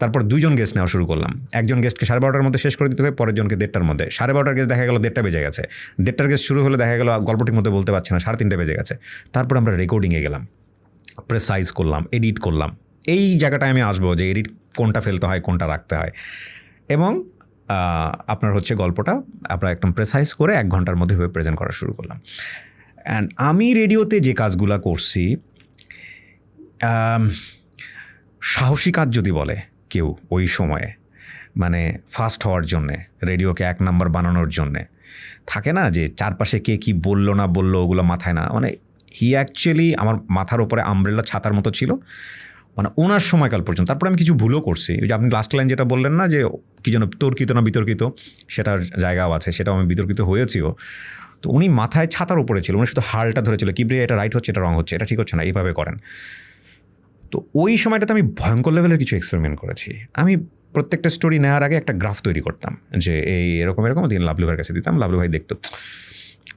তারপর 2জন গেস্ট নেওয়া শুরু করলাম, একজন গেস্টকে 12:30টার মধ্যে শেষ করে দিতে হবে, পরের জনকে 1:30টার মধ্যে। 12:30টার গেস্ট দেখা গেলো 1:30টা বেজে গেছে, 1:30টার গেস্ট শুরু হলে দেখা গেলো গল্পটির মধ্যে বলতে পারছে না, 3:30 বেজে গেছে। তারপর আমরা রেকর্ডিংয়ে গেলাম, প্রেসাইজ করলাম, এডিট করলাম। এই জায়গাটায় আমি আসবো যে এডিট কোনটা ফেলতে হয় কোনটা রাখতে হয়, এবং আপনার হচ্ছে গল্পটা আমরা একদম প্রেসাইজ করে 1 ঘন্টার মধ্যে প্রেজেন্ট করা শুরু করলাম। অ্যান্ড আমি রেডিওতে যে কাজগুলো করছি, সাহসী কাজ যদি বলে কেউ ওই সময়ে, মানে ফাস্ট হওয়ার জন্যে, রেডিওকে 1 নাম্বার বানানোর জন্যে, থাকে না যে চারপাশে কে কী বললো না বললো ওগুলো মাথায় না, মানে হি অ্যাকচুয়ালি আমার মাথার উপরে আমব্রেলা ছাতার মতো ছিল, মানে ওনার সময়কাল পর্যন্ত। তারপরে আমি কিছু ভুলও করছি, ওই যে আপনি লাস্ট লাইন যেটা বললেন না যে কী যেন তর্কিত না বিতর্কিত, সেটার জায়গাও আছে, সেটাও আমি বিতর্কিত হয়েছিও। তো উনি মাথায় ছাতার উপরে ছিল, উনি শুধু হালটা ধরেছিল, কি রে এটা রাইট হচ্ছে, এটা রং হচ্ছে, এটা ঠিক হচ্ছে না, এইভাবে করেন। তো ওই সময়টাতে আমি ভয়ঙ্কর লেভেলের কিছু এক্সপেরিমেন্ট করেছি। আমি প্রত্যেকটা স্টোরি নেওয়ার আগে একটা গ্রাফ তৈরি করতাম যে এই এরকম দিন লাভলু ভাইয়ের কাছে দিতাম, লাভলু ভাই দেখতো,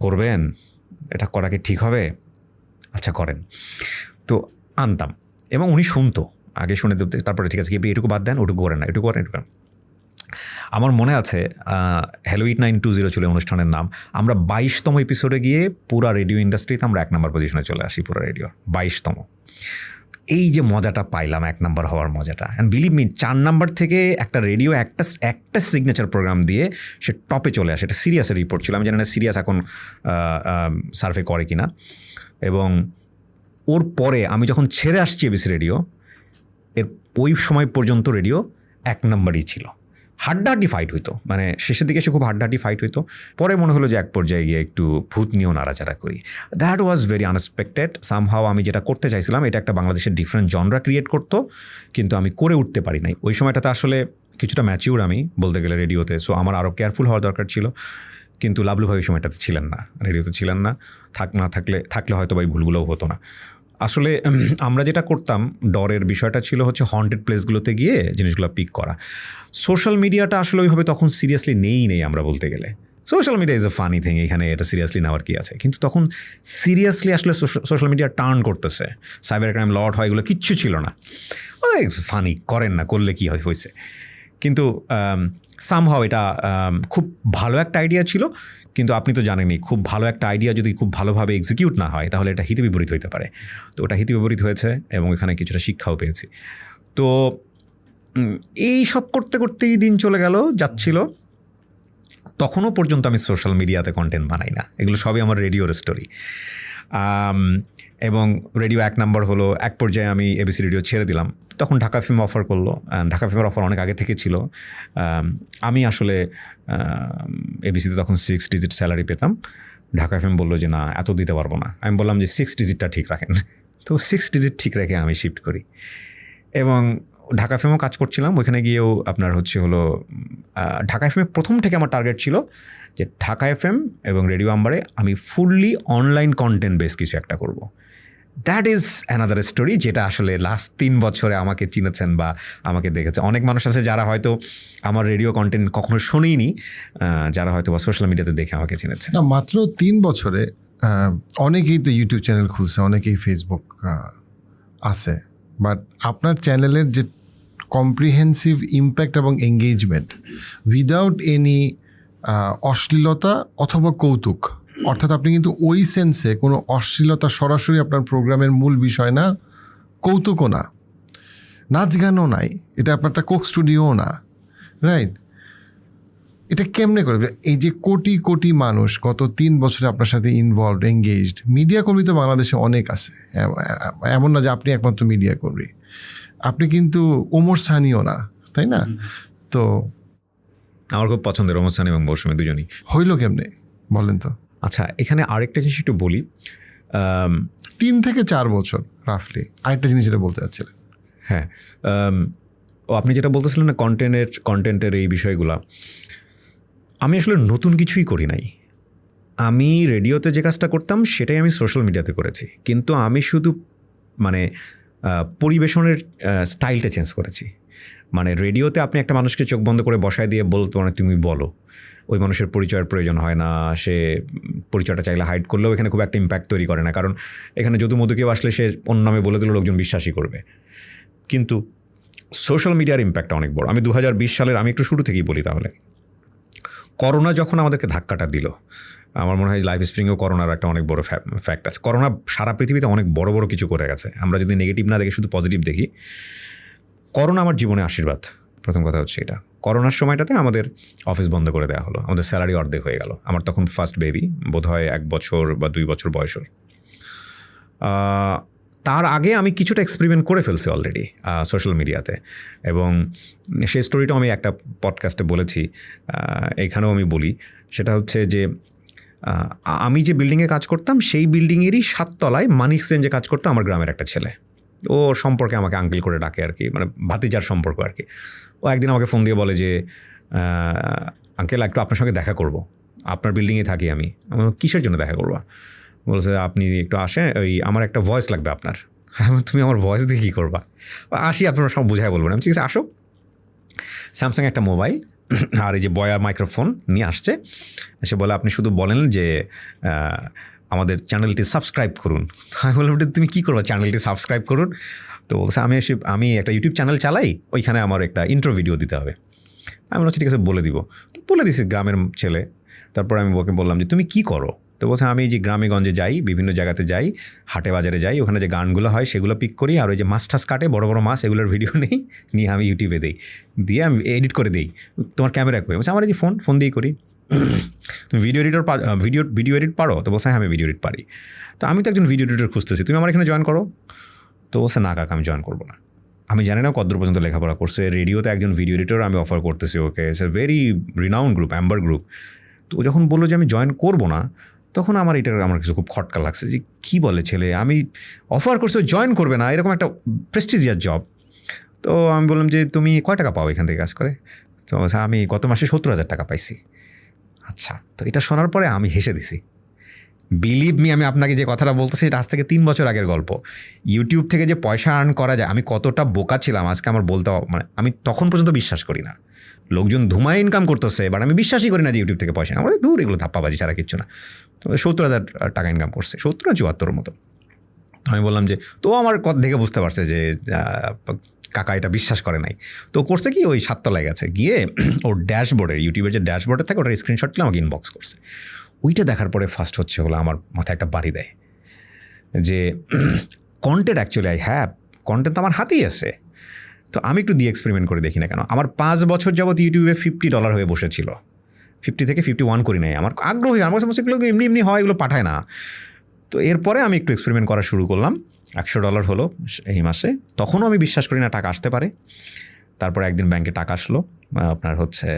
করবেন এটা করা কি ঠিক হবে, আচ্ছা করেন। তো আনতাম এবং উনি শুনতো, আগে শুনে দিতে, তারপরে ঠিক আছে কি এটুকু বাদ দেন, ওটুকু করেন না, এটুকু করেন, এটুকু করেন। আমার মনে আছে হ্যালো ইট 920 ছিল অনুষ্ঠানের নাম। আমরা 22তম এপিসোডে গিয়ে পুরা রেডিও ইন্ডাস্ট্রিতে আমরা 1 নাম্বার পজিশনে চলে আসি, পুরো রেডিও 22তম। এই যে মজাটা পাইলাম 1 নাম্বার হওয়ার মজাটা, অ্যান্ড বিলিভ মি 4 নাম্বার থেকে একটা রেডিও একটা সিগনেচার প্রোগ্রাম দিয়ে সে টপে চলে আসে। এটা সিরিয়াসের রিপোর্ট ছিল, আমি জানি না সিরিয়াস এখন সার্ভে করে কিনা। এবং ওর পরে আমি যখন ছেড়ে আসছি এবিসি রেডিও, এর ওই সময় পর্যন্ত রেডিও 1 নাম্বারই ছিল। হাড্ডাহাড্ডি ফাইট হইতো, মানে শেষের দিকে এসে খুব হাড্ডাহাড্ডি ফাইট হইতো। পরে মনে হলো যে এক পর্যায়ে গিয়ে একটু ভূত নিয়েও নাড়াচাড়া করি। That was very unexpected. Somehow আমি যেটা করতে চাইছিলাম এটা একটা বাংলাদেশের ডিফারেন্ট জনরা ক্রিয়েট করতো, কিন্তু আমি করে উঠতে পারি নাই। ওই সময়টাতে আসলে কিছুটা ম্যাচিউর আমি বলতে গেলে রেডিওতে, সো আমার আরও কেয়ারফুল হওয়ার দরকার ছিল। কিন্তু লাভলু ভাই ওই সময়টাতে ছিলেন না, রেডিওতে ছিলেন না। থাকলে হয়তো বা এই ভুলগুলোও হতো না। আসলে আমরা যেটা করতাম, ডরের বিষয়টা ছিল হচ্ছে হন্টেড প্লেসগুলোতে গিয়ে জিনিসগুলো পিক করা। সোশ্যাল মিডিয়াটা আসলে ওইভাবে তখন সিরিয়াসলি নেই আমরা বলতে গেলে। Social media is a funny thing, এখানে এটা সিরিয়াসলি নেওয়ার কি আছে। কিন্তু তখন সিরিয়াসলি আসলে সোশ্যাল মিডিয়া টার্ন করতেছে, সাইবার ক্রাইম লট হয়, এগুলো কিচ্ছু ছিল না, ফানি করেন না, করলে কী হয়েছে। কিন্তু সামহাও এটা খুব ভালো একটা আইডিয়া ছিল, কিন্তু আপনি তো জানেনই খুব ভালো একটা আইডিয়া যদি খুব ভালোভাবে এক্সিকিউট না হয় তাহলে এটা হিতে বিপরীত হইতে পারে। তো ওটা হিতে বিপরীত হয়েছে এবং এখানে কিছুটা শিক্ষাও পেয়েছি। তো এই সব করতে করতেই দিন চলে গেল, যাচ্ছিল। তখনও পর্যন্ত আমি সোশ্যাল মিডিয়াতে কন্টেন্ট বানাই না, এগুলো সবই আমার রেডিওর স্টোরি। এবং রেডিও 1 নম্বর হলো, এক পর্যায়ে আমি এবিসি রেডিও ছেড়ে দিলাম, তখন ঢাকা ফিল্ম অফার করলো। ঢাকা ফিল্মের অফার অনেক আগে থেকে ছিল। আমি আসলে এবিসিতে তখন 6 ডিজিট স্যালারি পেতাম। ঢাকা ফিল্ম বললো যে না, এত দিতে পারবো না। আমি বললাম যে 6 ডিজিটটা ঠিক রাখেন। তো 6 ডিজিট ঠিক রেখে আমি শিফট করি এবং ঢাকা ফিল্মও কাজ করছিলাম। ওইখানে গিয়েও আপনার হলো ঢাকা এফএমে প্রথম থেকে আমার টার্গেট ছিল যে ঢাকা এফএম এবং রেডিও আম্বারে আমি ফুললি অনলাইন কন্টেন্ট বেস কিছু একটা করব। দ্যাট ইজ অ্যানাদার স্টোরি, যেটা আসলে লাস্ট 3 বছরে আমাকে চিনেছেন বা আমাকে দেখেছে। অনেক মানুষ আছে যারা হয়তো আমার রেডিও কন্টেন্ট কখনো শোনেইনি, যারা হয়তো বা সোশ্যাল মিডিয়াতে দেখে আমাকে চিনেছে। না, মাত্র 3 বছরে অনেকেই তো ইউটিউব চ্যানেল খুলছে, অনেকেই ফেসবুক আছে, বাট আপনার চ্যানেলের যে কম্প্রিহেন্সিভ ইম্প্যাক্ট এবং এঙ্গেজমেন্ট উইদাউট এনি অশ্লীলতা অথবা কৌতুক, অর্থাৎ আপনি কিন্তু ওই সেন্সে কোনো অশ্লীলতা সরাসরি আপনার প্রোগ্রামের মূল বিষয় না, কৌতুকও না, নাচ গানও নাই, এটা আপনারটা কোক স্টুডিওও না, রাইট? এটা কেমনে করবে? এই যে কোটি কোটি মানুষ গত 3 বছরে আপনার সাথে ইনভলভড, এঙ্গেজড, মিডিয়া কর্মী তো বাংলাদেশে অনেক আছে, এমন না যে আপনি একমাত্র মিডিয়া কর্মী, আপনি কিন্তু ওমর সানিও না, তাই না? তো আমার খুব পছন্দের ওমর সানি এবং মৌসুমী দুজনই। হইল কেমনে বলেন তো? আচ্ছা, এখানে আরেকটা জিনিস একটু বলি। 3 থেকে 4 বছর রাফলি। আরেকটা জিনিস যেটা বলতে চাচ্ছিলেন। হ্যাঁ, আপনি যেটা বলতেছিলেন না কন্টেন্টের এই বিষয়গুলা, আমি আসলে নতুন কিছুই করি নাই। আমি রেডিওতে যে কাজটা করতাম সেটাই আমি সোশ্যাল মিডিয়াতে করেছি, কিন্তু আমি শুধু মানে পরিবেশনের স্টাইলটা চেঞ্জ করেছি। মানে রেডিওতে আপনি একটা মানুষকে চোখ বন্ধ করে বসায় দিয়ে বলতে মানে তুমি বলো, ওই মানুষের পরিচয়ের প্রয়োজন হয় না, সে পরিচয়টা চাইলে হাইড করলেও এখানে খুব একটা ইম্প্যাক্ট তৈরি করে না, কারণ এখানে যদু মধু কেউ আসলে সে অন্য নামে বলে দিল, লোকজন বিশ্বাসই করবে। কিন্তু সোশ্যাল মিডিয়ার ইম্প্যাক্টটা অনেক বড়। আমি 2020 সালের, আমি একটু শুরু থেকেই বলি তাহলে, করোনা যখন আমাদেরকে ধাক্কাটা দিল, আমার মনে হয় লাইভ স্প্রিংয়েও করোনার একটা অনেক বড় ফ্যাক্ট আছে। করোনা সারা পৃথিবীতে অনেক বড় বড় কিছু করে গেছে, আমরা যদি নেগেটিভ না দেখি শুধু পজিটিভ দেখি। করোনা আমার জীবনে আশীর্বাদ। প্রথম কথা হচ্ছে এটা, করোনার সময়টাতে আমাদের অফিস বন্ধ করে দেওয়া হলো, আমাদের স্যালারি অর্ধেক হয়ে গেল। আমার তখন ফার্স্ট বেবি, বোধহয় 1 বছর বা 2 বছর বয়সের। তার আগে আমি কিছুটা এক্সপেরিমেন্ট করে ফেলছি অলরেডি সোশ্যাল মিডিয়াতে, এবং সেই স্টোরিটাও আমি একটা পডকাস্টে বলেছি, এখানেও আমি বলি। সেটা হচ্ছে যে আমি যে বিল্ডিংয়ে কাজ করতাম সেই বিল্ডিংয়েরই 7 তলায় মানি এক্সচেঞ্জে কাজ করতো আমার গ্রামের একটা ছেলে। ও সম্পর্কে আমাকে আঙ্কেল করে ডাকে আর কি, মানে ভাতিজার সম্পর্ক আর কি। ও একদিন আমাকে ফোন দিয়ে বলে যে আঙ্কেল, একটু আপনার সঙ্গে দেখা করব, আপনার বিল্ডিংয়ে থাকি আমি। কিসের জন্য দেখা করবো? বলছে আপনি একটু আসেন, ওই আমার একটা ভয়েস লাগবে আপনার। তুমি আমার ভয়েস দিয়ে কী করবা? আসি, আপনারা সব বুঝাই বলবেন। আমি ঠিক আছে আসো। স্যামসাং একটা মোবাইল আর এই যে বয়া মাইক্রোফোন নিয়ে আসছে, এসে বলে আপনি শুধু বলেন যে আমাদের চ্যানেলটি সাবস্ক্রাইব করুন। আমি বললাম তুমি কী করবা চ্যানেলটি সাবস্ক্রাইব করুন? তো বলছে আমি একটা ইউটিউব চ্যানেল চালাই, ওইখানে আমার একটা ইন্ট্রো ভিডিও দিতে হবে। আমি বলছি ঠিক আছে বলে দিব। তো বলে দিছি, গ্রামের ছেলে। তারপর আমি ওকে বললাম যে তুমি কী করো? তো বলছে আমি যে গ্রামে গঞ্জে যাই, বিভিন্ন জায়গাতে যাই, হাটে বাজারে যাই, ওখানে যে গানগুলো হয় সেগুলো পিক করি, আর ওই যে মাছ টাছ কাটে বড় বড় মাছ, এগুলোর ভিডিও নেই, নিয়ে আমি ইউটিউবে দিই, দিয়ে আমি এডিট করে দিই। তোমার ক্যামেরা করি? বলছে আমার এই যে ফোন দিয়েই করি। তুমি ভিডিও এডিট পারো? তো বলছে হ্যাঁ আমি ভিডিও এডিট পারি। তো আমি তো একজন ভিডিও এডিটর খুঁজতেছি, তুমি আমার এখানে জয়েন করো। তো বলছে না কাকা, আমি জয়েন করবো না। আমি জানি না কতদূর পর্যন্ত লেখাপড়া করছে, রেডিওতে একজন ভিডিও এডিটর আমি অফার করতেছি okay, it's a very renowned group, Amber group. তো ও যখন বললো যে আমি জয়েন করবো না, তখন আমার কিছু খুব খটকা লাগছে যে কী বলে ছেলে, আমি অফার করছি জয়েন করবে না, এরকম একটা প্রেস্টিজিয়াস জব। তো আমি বললাম যে তুমি কয় টাকা পাও এখান থেকে কাজ করে? তো আমি গত মাসে 70,000 টাকা পাইছি। আচ্ছা, তো এটা শোনার পরে আমি হেসে দিছি। বিলিভ মি, আমি আপনাকে যে কথাটা বলতেছি এটা আজ থেকে 3 বছর আগের গল্প। ইউটিউব থেকে যে পয়সা আর্ন করা যায়, আমি কতটা বোকা ছিলাম আজকে আমার বলতে, মানে আমি তখন পর্যন্ত বিশ্বাস করি না। লোকজন ধুমায় ইনকাম করতেছে, বাট আমি বিশ্বাসই করি না যে ইউটিউব থেকে পয়সা, আমাদের দূর, এগুলো ধাপ্পাবাজি ছাড়া কিচ্ছু না। তো 70,000 টাকা ইনকাম করছে, 70 না 74 মতো। আমি বললাম যে, তো আমার কথা দেখে বুঝতে পারছে যে কাকা এটা বিশ্বাস করে নাই। তো করছে কি, ওই 7 তলায় গেছে, গিয়ে ওর ড্যাশবোর্ডের, ইউটিউবের যে ড্যাশবোর্ডে থাকে ওটার স্ক্রিনশট তুলে আমাকে ইনবক্স করছে। ওইটা দেখার পরে ফার্স্ট হচ্ছে হলো আমার মাথায় একটা বাড়ি দেয় যে content actually I have, content তো আমার হাতেই আছে, তো আমি একটু দিয়ে এক্সপেরিমেন্ট করে দেখি না কেন। আমার 5 বছর যাবৎ ইউটিউবে $50 হয়ে বসেছিল, 50 থেকে 51 করি নাই। আমার আগ্রহী, আমার কাছে এগুলো এমনি এমনি হয়, এগুলো পাঠায় না। তো এরপরে আমি একটু এক্সপেরিমেন্ট করা শুরু করলাম, $100 হলো এই মাসে। তখনও আমি বিশ্বাস করি না টাকা আসতে পারে। তারপরে একদিন ব্যাংকে টাকা আসলো, আপনার হচ্ছে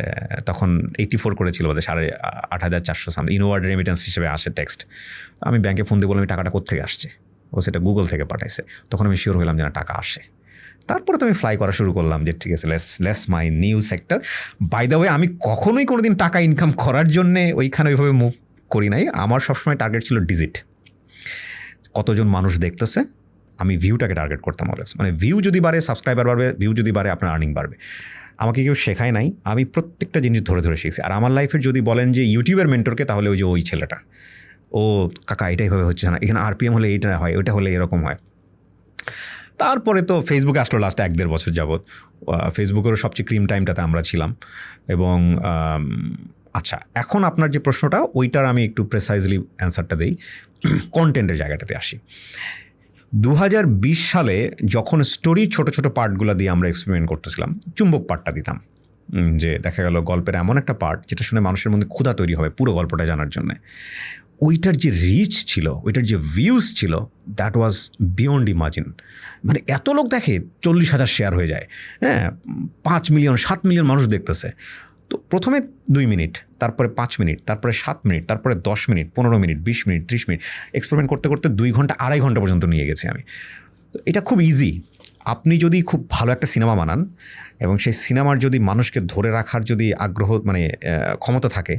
তখন 84 করেছিল বোধহয়, 8,400 সামথিং ইনওয়ার্ড রেমিটেন্স হিসেবে আসে টেক্সট। আমি ব্যাংকে ফোন দিয়ে বললাম আমি টাকাটা কোত্থেকে আসছে, ও সেটা গুগল থেকে পাঠাইছে। তখন আমি শিওর হলাম যে না, টাকা আসে। তারপরে তো আমি ফ্লাই করা শুরু করলাম যে ঠিক আছে, less my new sector. By the way, আমি কখনোই কোনো দিন টাকা ইনকাম করার জন্যে ওইখানে ওইভাবে মুভ করি নাই। আমার সবসময় টার্গেট ছিল ডিজিট, কতজন মানুষ দেখতেছে। আমি ভিউটাকে টার্গেট করতাম অলওয়েজ, মানে ভিউ যদি বাড়ে সাবস্ক্রাইবার বাড়বে, ভিউ যদি বাড়ে আপনার আর্নিং বাড়বে। আমাকে কেউ শেখায় নাই, আমি প্রত্যেকটা জিনিস ধরে ধরে শিখছি। আর আমার লাইফের যদি বলেন যে ইউটিউবের মেন্টরকে, তাহলে ওই যে ওই ছেলেটা, ও কাকা এটাইভাবে হচ্ছে না, এখানে RPM হলে এইটা হয়, ওইটা হলে এরকম হয়। তারপরে তো ফেসবুকে আসলো লাস্ট 1-1.5 বছর যাবৎ। ফেসবুকেরও সবচেয়ে ক্রিম টাইমটাতে আমরা ছিলাম। এবং আচ্ছা, এখন আপনার যে প্রশ্নটা, ওইটার আমি একটু প্রেসাইজলি অ্যান্সারটা দিই। কন্টেন্টের জায়গাটাতে আসি। 2020 সালে যখন স্টোরি ছোট ছোট পার্টগুলো দিয়ে আমরা এক্সপেরিমেন্ট করতেছিলাম, চুম্বক পার্টটা দিতাম, যে দেখা গেল গল্পের এমন একটা পার্ট যেটা শুনে মানুষের মধ্যে ক্ষুধা তৈরি হবে পুরো গল্পটা জানার জন্য। ওইটার যে রিচ ছিল, ওইটার যে ভিউজ ছিল, দ্যাট ওয়াজ বিয়ন্ড ইমাজিন। মানে এত লোক দেখে, 40,000 শেয়ার হয়ে যায়, হ্যাঁ, 5 মিলিয়ন 7 মিলিয়ন মানুষ দেখতেছে। তো প্রথমে 2 মিনিট, তারপরে 5 মিনিট, তারপরে 7 মিনিট, তারপরে 10 minute, 15 minute, 20 minute, 30 minute, experiment করতে করতে 2 ঘন্টা 2.5 ঘন্টা পর্যন্ত নিয়ে গেছি আমি। তো এটা খুব ইজি। আপনি যদি খুব ভালো একটা সিনেমা বানান এবং সেই সিনেমার যদি মানুষকে ধরে রাখার যদি আগ্রহ, মানে ক্ষমতা থাকে,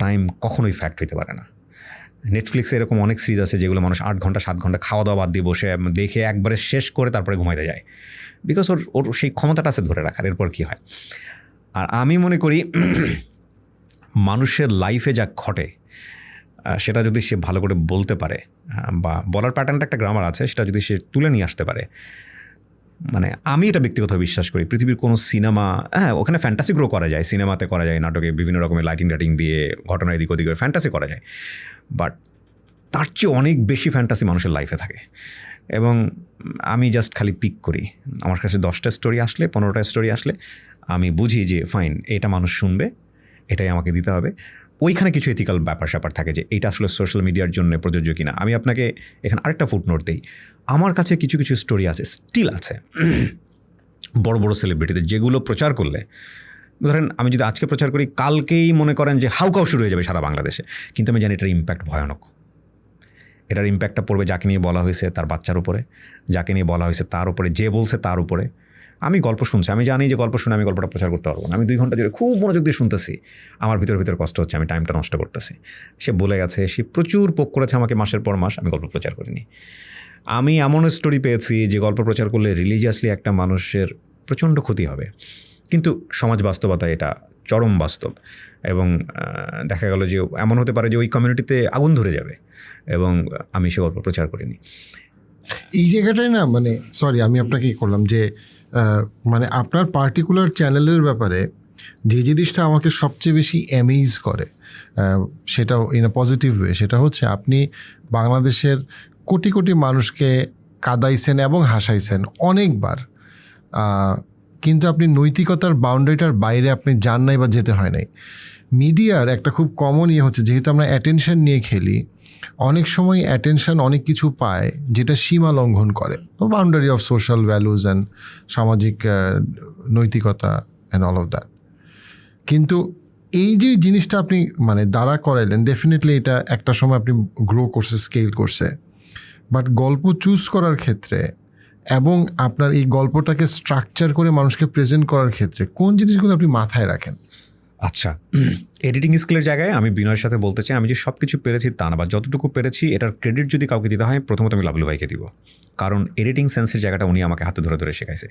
টাইম কখনোই ফ্যাক্ট হইতে পারে না। নেটফ্লিক্সে এরকম অনেক সিরিজ আছে যেগুলো মানুষ 8 ঘন্টা 7 ঘন্টা খাওয়া দাওয়া বাদ দিয়ে বসে দেখে একবারে শেষ করে তারপরে ঘুমাইতে যায়, বিকজ ওর সেই ক্ষমতাটা আছে ধরে রাখার। এরপর কী হয়? আর আমি মনে করি মানুষের লাইফে যা ঘটে সেটা যদি সে ভালো করে বলতে পারে, বা বলার প্যাটার্নটা একটা গ্রামার আছে, সেটা যদি সে তুলে নিয়ে আসতে পারে, মানে আমি এটা ব্যক্তিগতভাবে বিশ্বাস করি পৃথিবীর কোনো সিনেমা, হ্যাঁ ওখানে ফ্যান্টাসি গ্রো করা যায়, সিনেমাতে করা যায়, নাটকে বিভিন্ন রকমের লাইটিং টাইটিং দিয়ে ঘটনা এদিক ওদিক করে ফ্যান্টাসি করা যায়, বাট তার চেয়ে অনেক বেশি ফ্যান্টাসি মানুষের লাইফে থাকে। এবং আমি জাস্ট খালি পিক করি, আমার কাছে 10টা স্টোরি আসলে, 15টা স্টোরি আসলে আমি বুঝি যে ফাইন, এটা মানুষ শুনবে, এটাই আমাকে দিতে হবে। ওইখানে কিছু এথিক্যাল ব্যাপার স্যাপার থাকে যে এটা আসলে সোশ্যাল মিডিয়ার জন্য প্রযোজ্য কিনা। আমি আপনাকে এখানে আরেকটা ফুটনোট দিই, আমার কাছে কিছু কিছু স্টোরি আছে, স্টিল আছে, বড় বড় সেলিব্রিটিদের, যেগুলো প্রচার করলে, ধরেন আমি যদি আজকে প্রচার করি, কালকেই মনে করেন যে হাউকাউ শুরু হয়ে যাবে সারা বাংলাদেশে, কিন্তু আমি জানি এটার ইম্প্যাক্ট ভয়ানক। এটার ইম্প্যাক্টটা পড়বে যাকে নিয়ে বলা হয়েছে তার বাচ্চার উপরে, যাকে নিয়ে বলা হয়েছে তার উপরে, যে বলছে তার উপরে। আমি গল্প শুনছি, আমি জানি যে গল্প শুনে আমি গল্পটা প্রচার করতে পারবো না। আমি 2 ঘন্টা জুড়ে খুব মনোযোগ দিয়ে শুনতেছি, আমার ভিতর কষ্ট হচ্ছে, আমি টাইমটা নষ্ট করতেছি। সে বলে গেছে, সে প্রচুর পোক করেছে আমাকে মাসের পর মাস, আমি গল্প প্রচার করিনি। আমি এমন স্টোরি পেয়েছি যে গল্প প্রচার করলে রিলিজিয়াসলি একটা মানুষের প্রচণ্ড ক্ষতি হবে, কিন্তু সমাজ বাস্তবতা এটা চরম বাস্তব। এবং দেখা গেল যে এমন হতে পারে যে ওই কমিউনিটিতে আগুন ধরে যাবে, এবং আমি সে গল্প প্রচার করিনি। এই জায়গাটাই না, মানে সরি আমি আপনাকে করলাম যে মানে আপনার পার্টিকুলার চ্যানেলের ব্যাপারে যে জিনিসটা আমাকে সবচেয়ে বেশি অ্যামেজ করে, সেটাও ইন আ পজিটিভ ওয়ে, সেটা হচ্ছে আপনি বাংলাদেশের কোটি কোটি মানুষকে কাঁদাইছেন এবং হাসাইছেন অনেকবার, কিন্তু আপনি নৈতিকতার বাউন্ডারিটার বাইরে আপনি যান নাই বা যেতে হয় নাই। মিডিয়ার একটা খুব কমন ইয়ে হচ্ছে, যেহেতু আমরা অ্যাটেনশন নিয়ে খেলি, অনেক সময় অ্যাটেনশন অনেক কিছু পায় যেটা সীমা লঙ্ঘন করে, boundary of social values and সামাজিক নৈতিকতা অ্যান্ড অল অফ দ্যাট। কিন্তু এই যে জিনিসটা আপনি মানে দাঁড়া করাইলেন, ডেফিনেটলি এটা একটা সময় আপনি গ্রো করছে, স্কেল করছে, বাট গল্প চুজ করার ক্ষেত্রে এবং আপনার এই গল্পটাকে স্ট্রাকচার করে মানুষকে প্রেজেন্ট করার ক্ষেত্রে কোন জিনিসগুলো আপনি মাথায় রাখেন? আচ্ছা, এডিটিং স্কিলের জায়গায় আমি বিনয়ের সাথে বলতে চাই, আমি যে সব কিছু পেরেছি তা না, বা যতটুকু পেরেছি এটার ক্রেডিট যদি কাউকে দিতে হয়, প্রথমত আমি লাভলু ভাইকে দিব, কারণ এডিটিং সেন্সের জায়গাটা উনি আমাকে হাতে ধরে ধরে শেখাইছে।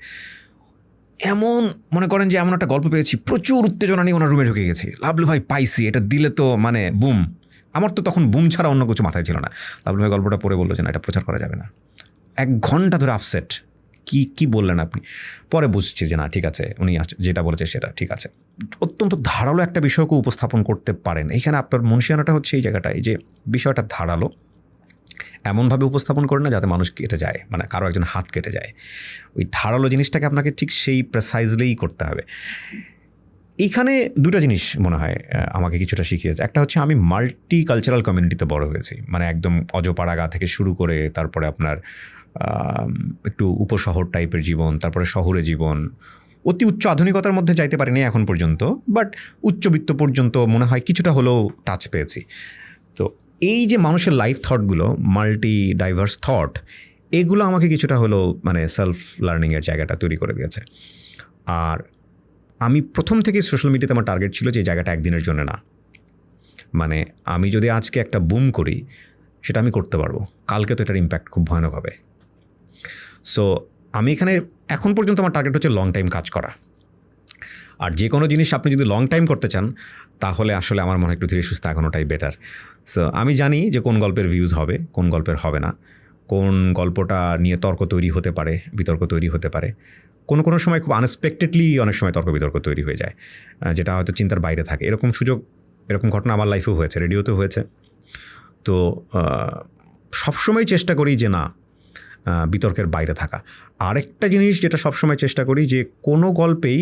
এমন মনে করেন যে এমন একটা গল্প পেয়েছি, প্রচুর উত্তেজনা নিয়ে ওনার রুমে ঢুকে গেছি, লাভলু ভাই পাইছি, এটা দিলে তো মানে বুম। আমার তো তখন বুম ছাড়া অন্য কিছু মাথায় ছিল না। লাভলু ভাই গল্পটা পড়ে বললো যে না, এটা প্রচার করা যাবে না। 1 ঘন্টা ধরে আপসেট, কি কি বললেন আপনি? পরে বুঝছি যে না ঠিক আছে, উনি যেটা বলেছে সেটা ঠিক আছে। অত্যন্ত ধারালো একটা বিষয়কে উপস্থাপন করতে পারেন। এখানে আপনার মনসিয়ানাটা হচ্ছে এই জায়গাটায় যে বিষয়টা ধারালো, এমনভাবে উপস্থাপন করে না যাতে মানুষ কেটে যায়, মানে কারো একজন হাত কেটে যায়। ওই ধারালো জিনিসটাকে আপনাকে ঠিক সেই প্রেসাইজলিই করতে হবে। এইখানে দুটো জিনিস মনে হয় আমাকে কিছুটা শিখিয়েছে। একটা হচ্ছে আমি মাল্টি কালচারাল কমিউনিটিতে বড় হয়েছি, মানে একদম অজপাড়াগা থেকে শুরু করে তারপরে আপনার একটু উপশহর টাইপের জীবন, তারপরে শহরে জীবন, অতি উচ্চ আধুনিকতার মধ্যে যাইতে পারিনি এখন পর্যন্ত, বাট উচ্চবিত্ত পর্যন্ত মনে হয় কিছুটা হলেও টাচ পেয়েছি। তো এই যে মানুষের লাইফ থটগুলো, মাল্টি ডাইভার্স থট, এগুলো আমাকে কিছুটা হলেও মানে সেলফ লার্নিংয়ের জায়গাটা তৈরি করে দিয়েছে। আর আমি প্রথম থেকে সোশ্যাল মিডিয়াতে আমার টার্গেট ছিল যে এই জায়গাটা একদিনের জন্য না, মানে আমি যদি আজকে একটা বুম করি সেটা আমি করতে পারবো, কালকে তো এটার ইম্প্যাক্ট খুব ভয়ানক হবে। সো আমি এখানে এখন পর্যন্ত আমার টার্গেট হচ্ছে লং টাইম কাজ করা। আর যে কোনো জিনিস আপনি যদি লং টাইম করতে চান তাহলে আসলে আমার মনে হয় একটু ধীরে সুস্থ এখনোটাই বেটার। সো আমি জানি যে কোন গল্পের ভিউজ হবে, কোন গল্পের হবে না, কোন গল্পটা নিয়ে তর্ক তৈরি হতে পারে, বিতর্ক তৈরি হতে পারে। কোনো সময় খুব আনএক্সপেক্টেডলি অনেক সময় তর্ক বিতর্ক তৈরি হয়ে যায়, যেটা হয়তো চিন্তার বাইরে থাকে। এরকম ঘটনা আমার লাইফেও হয়েছে, রেডিওতেও হয়েছে। তো সবসময় চেষ্টা করি যে না বিতর্কের বাইরে থাকা। আরেকটা জিনিস যেটা সবসময় চেষ্টা করি যে কোনো গল্পেই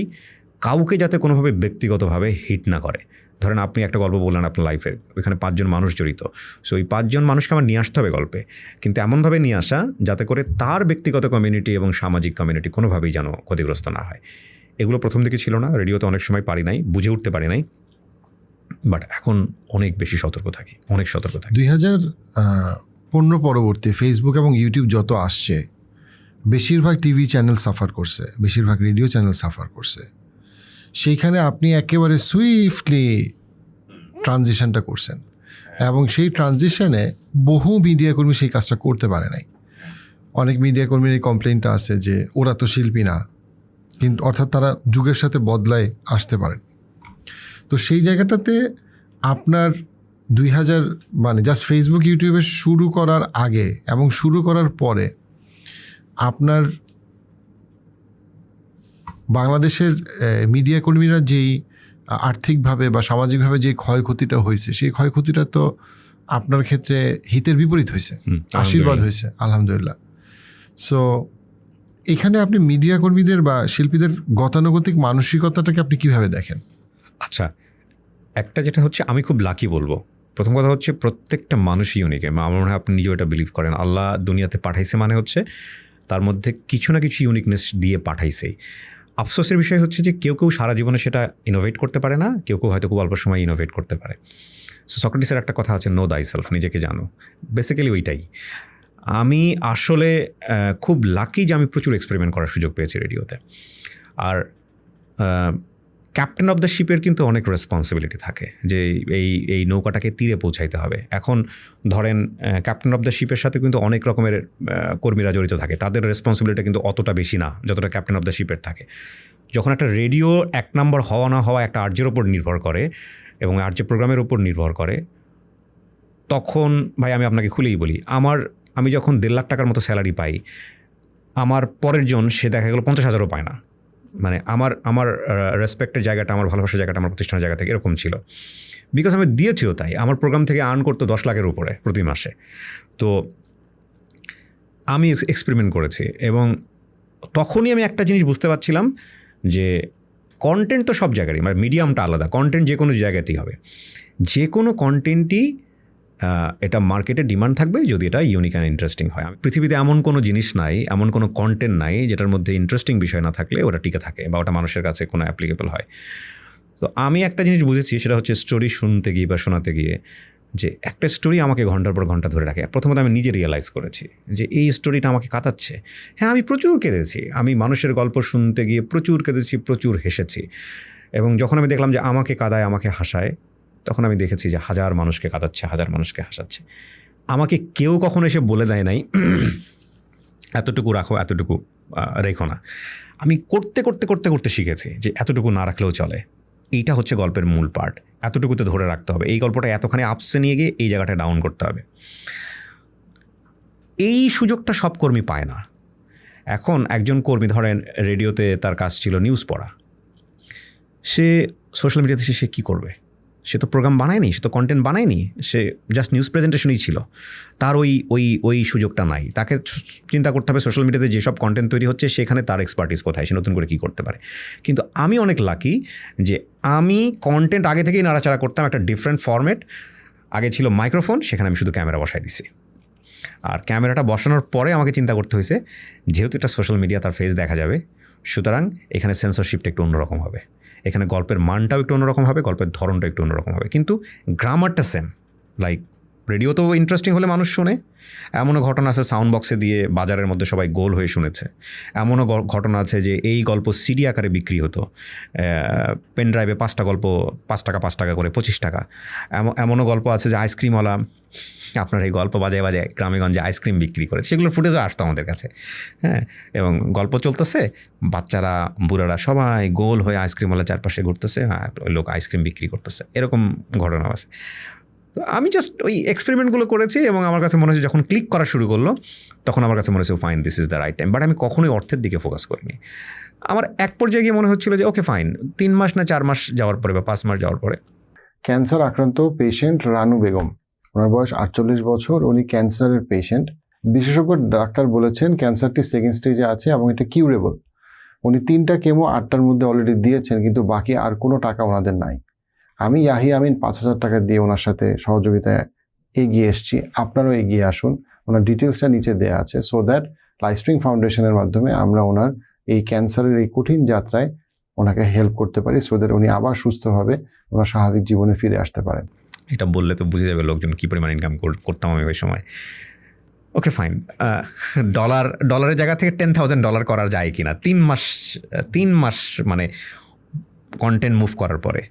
কাউকে যাতে কোনোভাবে ব্যক্তিগতভাবে হিট না করে। ধরেন আপনি একটা গল্প বললেন আপনার লাইফে, ওইখানে 5 জন মানুষ জড়িত, সো ওই 5 জন মানুষকে আমার নিয়ে আসতে হবে গল্পে, কিন্তু এমনভাবে নিয়ে আসা যাতে করে তার ব্যক্তিগত কমিউনিটি এবং সামাজিক কমিউনিটি কোনোভাবেই যেন ক্ষতিগ্রস্ত না হয়। এগুলো প্রথম দিকে ছিল না, রেডিওতে অনেক সময় পারি নাই, বুঝে উঠতে পারি নাই, বাট এখন অনেক বেশি সতর্ক থাকি, অনেক সতর্ক থাকি। 2015 পরবর্তী ফেসবুক এবং ইউটিউব যত আসছে, বেশিরভাগ টিভি চ্যানেল সাফার করছে, বেশিরভাগ রেডিও চ্যানেল সাফার করছে। সেইখানে আপনি একেবারে সুইফটলি ট্রানজিশনটা করছেন, এবং সেই ট্রানজিশনে বহু মিডিয়া কর্মী সেই কাজটা করতে পারে নাই। অনেক মিডিয়া কর্মীর এই কমপ্লেনটা আছে যে ওরা তো শিল্পী না, কিন্তু অর্থাৎ তারা যুগের সাথে বদলায় আসতে পারেন। তো সেই জায়গাটাতে আপনার 2000 মানে জাস্ট ফেসবুক ইউটিউবে শুরু করার আগে এবং শুরু করার পরে আপনার বাংলাদেশের মিডিয়া কর্মীরা যেই আর্থিকভাবে বা সামাজিকভাবে যে ক্ষয়ক্ষতিটা হয়েছে, সেই ক্ষয়ক্ষতিটা তো আপনার ক্ষেত্রে হিতের বিপরীত হয়েছে, আশীর্বাদ হয়েছে আলহামদুলিল্লাহ। সো এখানে আপনি মিডিয়া কর্মীদের বা শিল্পীদের গতানুগতিক মানসিকতাটাকে আপনি কিভাবে দেখেন? আচ্ছা, একটা যেটা হচ্ছে আমি খুব লাকি বলবো, প্রথম কথা হচ্ছে প্রত্যেকটা মানুষই ইউনিক। আমার মনে হয় আপনি নিজেও এটা বিলিভ করেন, আল্লাহ দুনিয়াতে পাঠাইছে মানে হচ্ছে তার মধ্যে কিছু না কিছু ইউনিকনেস দিয়ে পাঠাইছেই। আফসোসের বিষয় হচ্ছে যে কেউ সারা জীবনে সেটা ইনোভেট করতে পারে না, কেউ হয়তো খুব অল্প সময় ইনোভেট করতে পারে। সো সক্রেটিসের একটা কথা আছে, নো দাই সেলফ, নিজেকে জানো। বেসিক্যালি ওইটাই। আমি আসলে খুব লাকি যে আমি প্রচুর এক্সপেরিমেন্ট করার সুযোগ পেয়েছি রেডিওতে। আর ক্যাপ্টেন অফ দ্য শিপের কিন্তু অনেক রেসপন্সিবিলিটি থাকে যে এই নৌকাটাকে তীরে পৌঁছাইতে হবে। এখন ধরেন ক্যাপ্টেন অফ দ্য শিপের সাথে কিন্তু অনেক রকমের কর্মীরা জড়িত থাকে, তাদের রেসপন্সিবিলিটি কিন্তু অতটা বেশি না যতটা ক্যাপ্টেন অফ দ্য শিপের থাকে। যখন একটা রেডিও 1 নম্বর হওয়া না হওয়া একটা আরজের ওপর নির্ভর করে এবং আরজে প্রোগ্রামের উপর নির্ভর করে, তখন ভাই আমি আপনাকে খুলেই বলি, আমি যখন 1.5 লাখ টাকার মতো স্যালারি পাই, আমার পরের জন সে দেখা গেল 50,000ও পায় না। মানে আমার রেসপেক্টের জায়গাটা, আমার ভালোবাসার জায়গাটা আমার প্রতিষ্ঠানের জায়গা থেকে এরকম ছিল, বিকজ আমি দিয়েছিও তাই। আমার প্রোগ্রাম থেকে আর্ন করতো 10 লাখের উপরে প্রতি মাসে। তো আমি এক্সপেরিমেন্ট করেছি এবং তখনই আমি একটা জিনিস বুঝতে পারছিলাম যে কন্টেন্ট তো সব জায়গারই, মানে মিডিয়ামটা আলাদা, কন্টেন্ট যে কোনো জায়গাতেই হবে, যে কোনো কন্টেন্টই এটা মার্কেটে ডিমান্ড থাকবে যদি এটা ইউনিক অ্যান্ড ইন্টারেস্টিং হয়। পৃথিবীতে এমন কোনো জিনিস নাই, এমন কোনো কন্টেন্ট নাই যেটার মধ্যে ইন্টারেস্টিং বিষয় না থাকলে ওটা টিকে থাকে বা ওটা মানুষের কাছে কোনো অ্যাপ্লিকেবল হয়। তো আমি একটা জিনিস বুঝেছি, সেটা হচ্ছে স্টোরি শুনতে গিয়ে বা শোনাতে গিয়ে, যে একটা স্টোরি আমাকে ঘন্টার পর ঘন্টা ধরে রাখে। প্রথমত আমি নিজে রিয়েলাইজ করেছি যে এই স্টোরিটা আমাকে কাঁদাচ্ছে। হ্যাঁ, আমি প্রচুর কেঁদেছি, আমি মানুষের গল্প শুনতে গিয়ে প্রচুর কেঁদেছি, প্রচুর হেসেছি। এবং যখন আমি দেখলাম যে আমাকে কাঁদায়, আমাকে হাসায়, তখন আমি দেখেছি যে 1000 মানুষকে কাঁদাচ্ছে, 1000 মানুষকে হাসাচ্ছে। আমাকে কেউ কখনো এসে বলে দেয় নাই এতটুকু রাখো, এতটুকু রেখো না। আমি করতে করতে করতে করতে শিখেছি যে এতটুকু না রাখলেও চলে। এইটা হচ্ছে গল্পের মূল পার্ট, এতটুকুতে ধরে রাখতে হবে। এই গল্পটা এতখানি আপসে নিয়ে গিয়ে এই জায়গাটা ডাউন করতে হবে। এই সুযোগটা সব কর্মী পায় না। এখন একজন কর্মী ধরেন রেডিওতে তার কাজ ছিল নিউজ পড়া, সে সোশ্যাল মিডিয়াতে সে কী করবে? সে তো প্রোগ্রাম বানায়নি, সে তো কন্টেন্ট বানায়নি, সে জাস্ট নিউজ প্রেজেন্টেশনই ছিল, তার ওই সুযোগটা নাই। তাকে চিন্তা করতে হবে সোশ্যাল মিডিয়াতে যেসব কন্টেন্ট তৈরি হচ্ছে সেখানে তার এক্সপার্টিস কোথায়, সে নতুন করে কী করতে পারে। কিন্তু আমি অনেক লাকি যে আমি কন্টেন্ট আগে থেকেই নাড়াচাড়া করতাম, একটা ডিফারেন্ট ফরম্যাট। আগে ছিল মাইক্রোফোন, সেখানে আমি শুধু ক্যামেরা বসাই দিছি। আর ক্যামেরাটা বসানোর পরে আমাকে চিন্তা করতে হয়েছে, যেহেতু এটা সোশ্যাল মিডিয়া, তার ফেস দেখা যাবে, সুতরাং এখানে সেন্সরশিপটা একটু অন্যরকম হবে, এখানে গল্পের মানটাও একটু অন্যরকম হবে, গল্পের ধরনটা একটু অন্যরকম হবে, কিন্তু গ্রামারটা সেম। লাইক রেডিও তো ইন্টারেস্টিং হলে মানুষ শোনে, এমনও ঘটনা আছে সাউন্ড বক্সে দিয়ে বাজারের মধ্যে সবাই গোল হয়ে শুনেছে। এমনও ঘটনা আছে যে এই গল্প সিডি আকারে বিক্রি হতো, পেন ড্রাইভে 5টা গল্প 5 টাকা করে 25 টাকা। এমনও গল্প আছে যে আইসক্রিমওয়ালা আপনার এই গল্প বাজায় বাজায় গ্রামেগঞ্জে আইসক্রিম বিক্রি করে, সেগুলোর ফুটেজও আসতো আমাদের কাছে। হ্যাঁ, এবং গল্প চলতেছে, বাচ্চারা বুড়ারা সবাই গোল হয়ে আইসক্রিমওয়ালা চারপাশে ঘুরতেছে, ওই লোক আইসক্রিম বিক্রি করতেছে, এরকম ঘটনা আছে। তো আমি জাস্ট ওই এক্সপেরিমেন্টগুলো করেছি এবং আমার কাছে মনে হচ্ছে যখন ক্লিক করা শুরু করলো তখন আমার কাছে মনে হচ্ছে fine, this is the right time. But আমি কখনোই অর্থের দিকে ফোকাস করিনি। আমার এক পর্যায়ে গিয়ে মনে হচ্ছিল যে ওকে ফাইন, 3 মাস না 4 মাস যাওয়ার পরে বা 5 মাস যাওয়ার পরে ক্যান্সার আক্রান্ত পেশেন্ট রানু বেগম, ওনার বয়স 48 বছর, উনি ক্যান্সারের পেশেন্ট। বিশেষজ্ঞ ডাক্তার বলেছেন ক্যান্সারটি সেকেন্ড স্টেজে আছে এবং এটা কিউরেবল। উনি 3টা কেমো 8টার মধ্যে অলরেডি দিয়েছেন, কিন্তু বাকি আর কোনো টাকা ওনাদের নাই। আমি ইয়াহিয়া আমিন 5,000 টাকা দিয়ে ওনার সাথে সহযোগিতায় এগিয়ে এসেছি। আপনারাও এগিয়ে আসুন, ওনার ডিটেলসটা নিচে দেওয়া আছে, সো দ্যাট লাইফস্প্রিং ফাউন্ডেশনের মাধ্যমে আমরা ওনার এই ক্যান্সারের এই কঠিন যাত্রায় ওনাকে হেল্প করতে পারি, সো দ্যাট উনি আবার সুস্থভাবে ওনার স্বাভাবিক জীবনে ফিরে আসতে পারেন। এটা বললে তো বুঝে যাবে লোকজন কী পরিমাণ ইনকাম করতাম আমি ওই সময়। ওকে ফাইন, ডলারের জায়গা থেকে $10,000 করা যায় কি না 3 মাস মানে কন্টেন্ট মুভ করার পরে,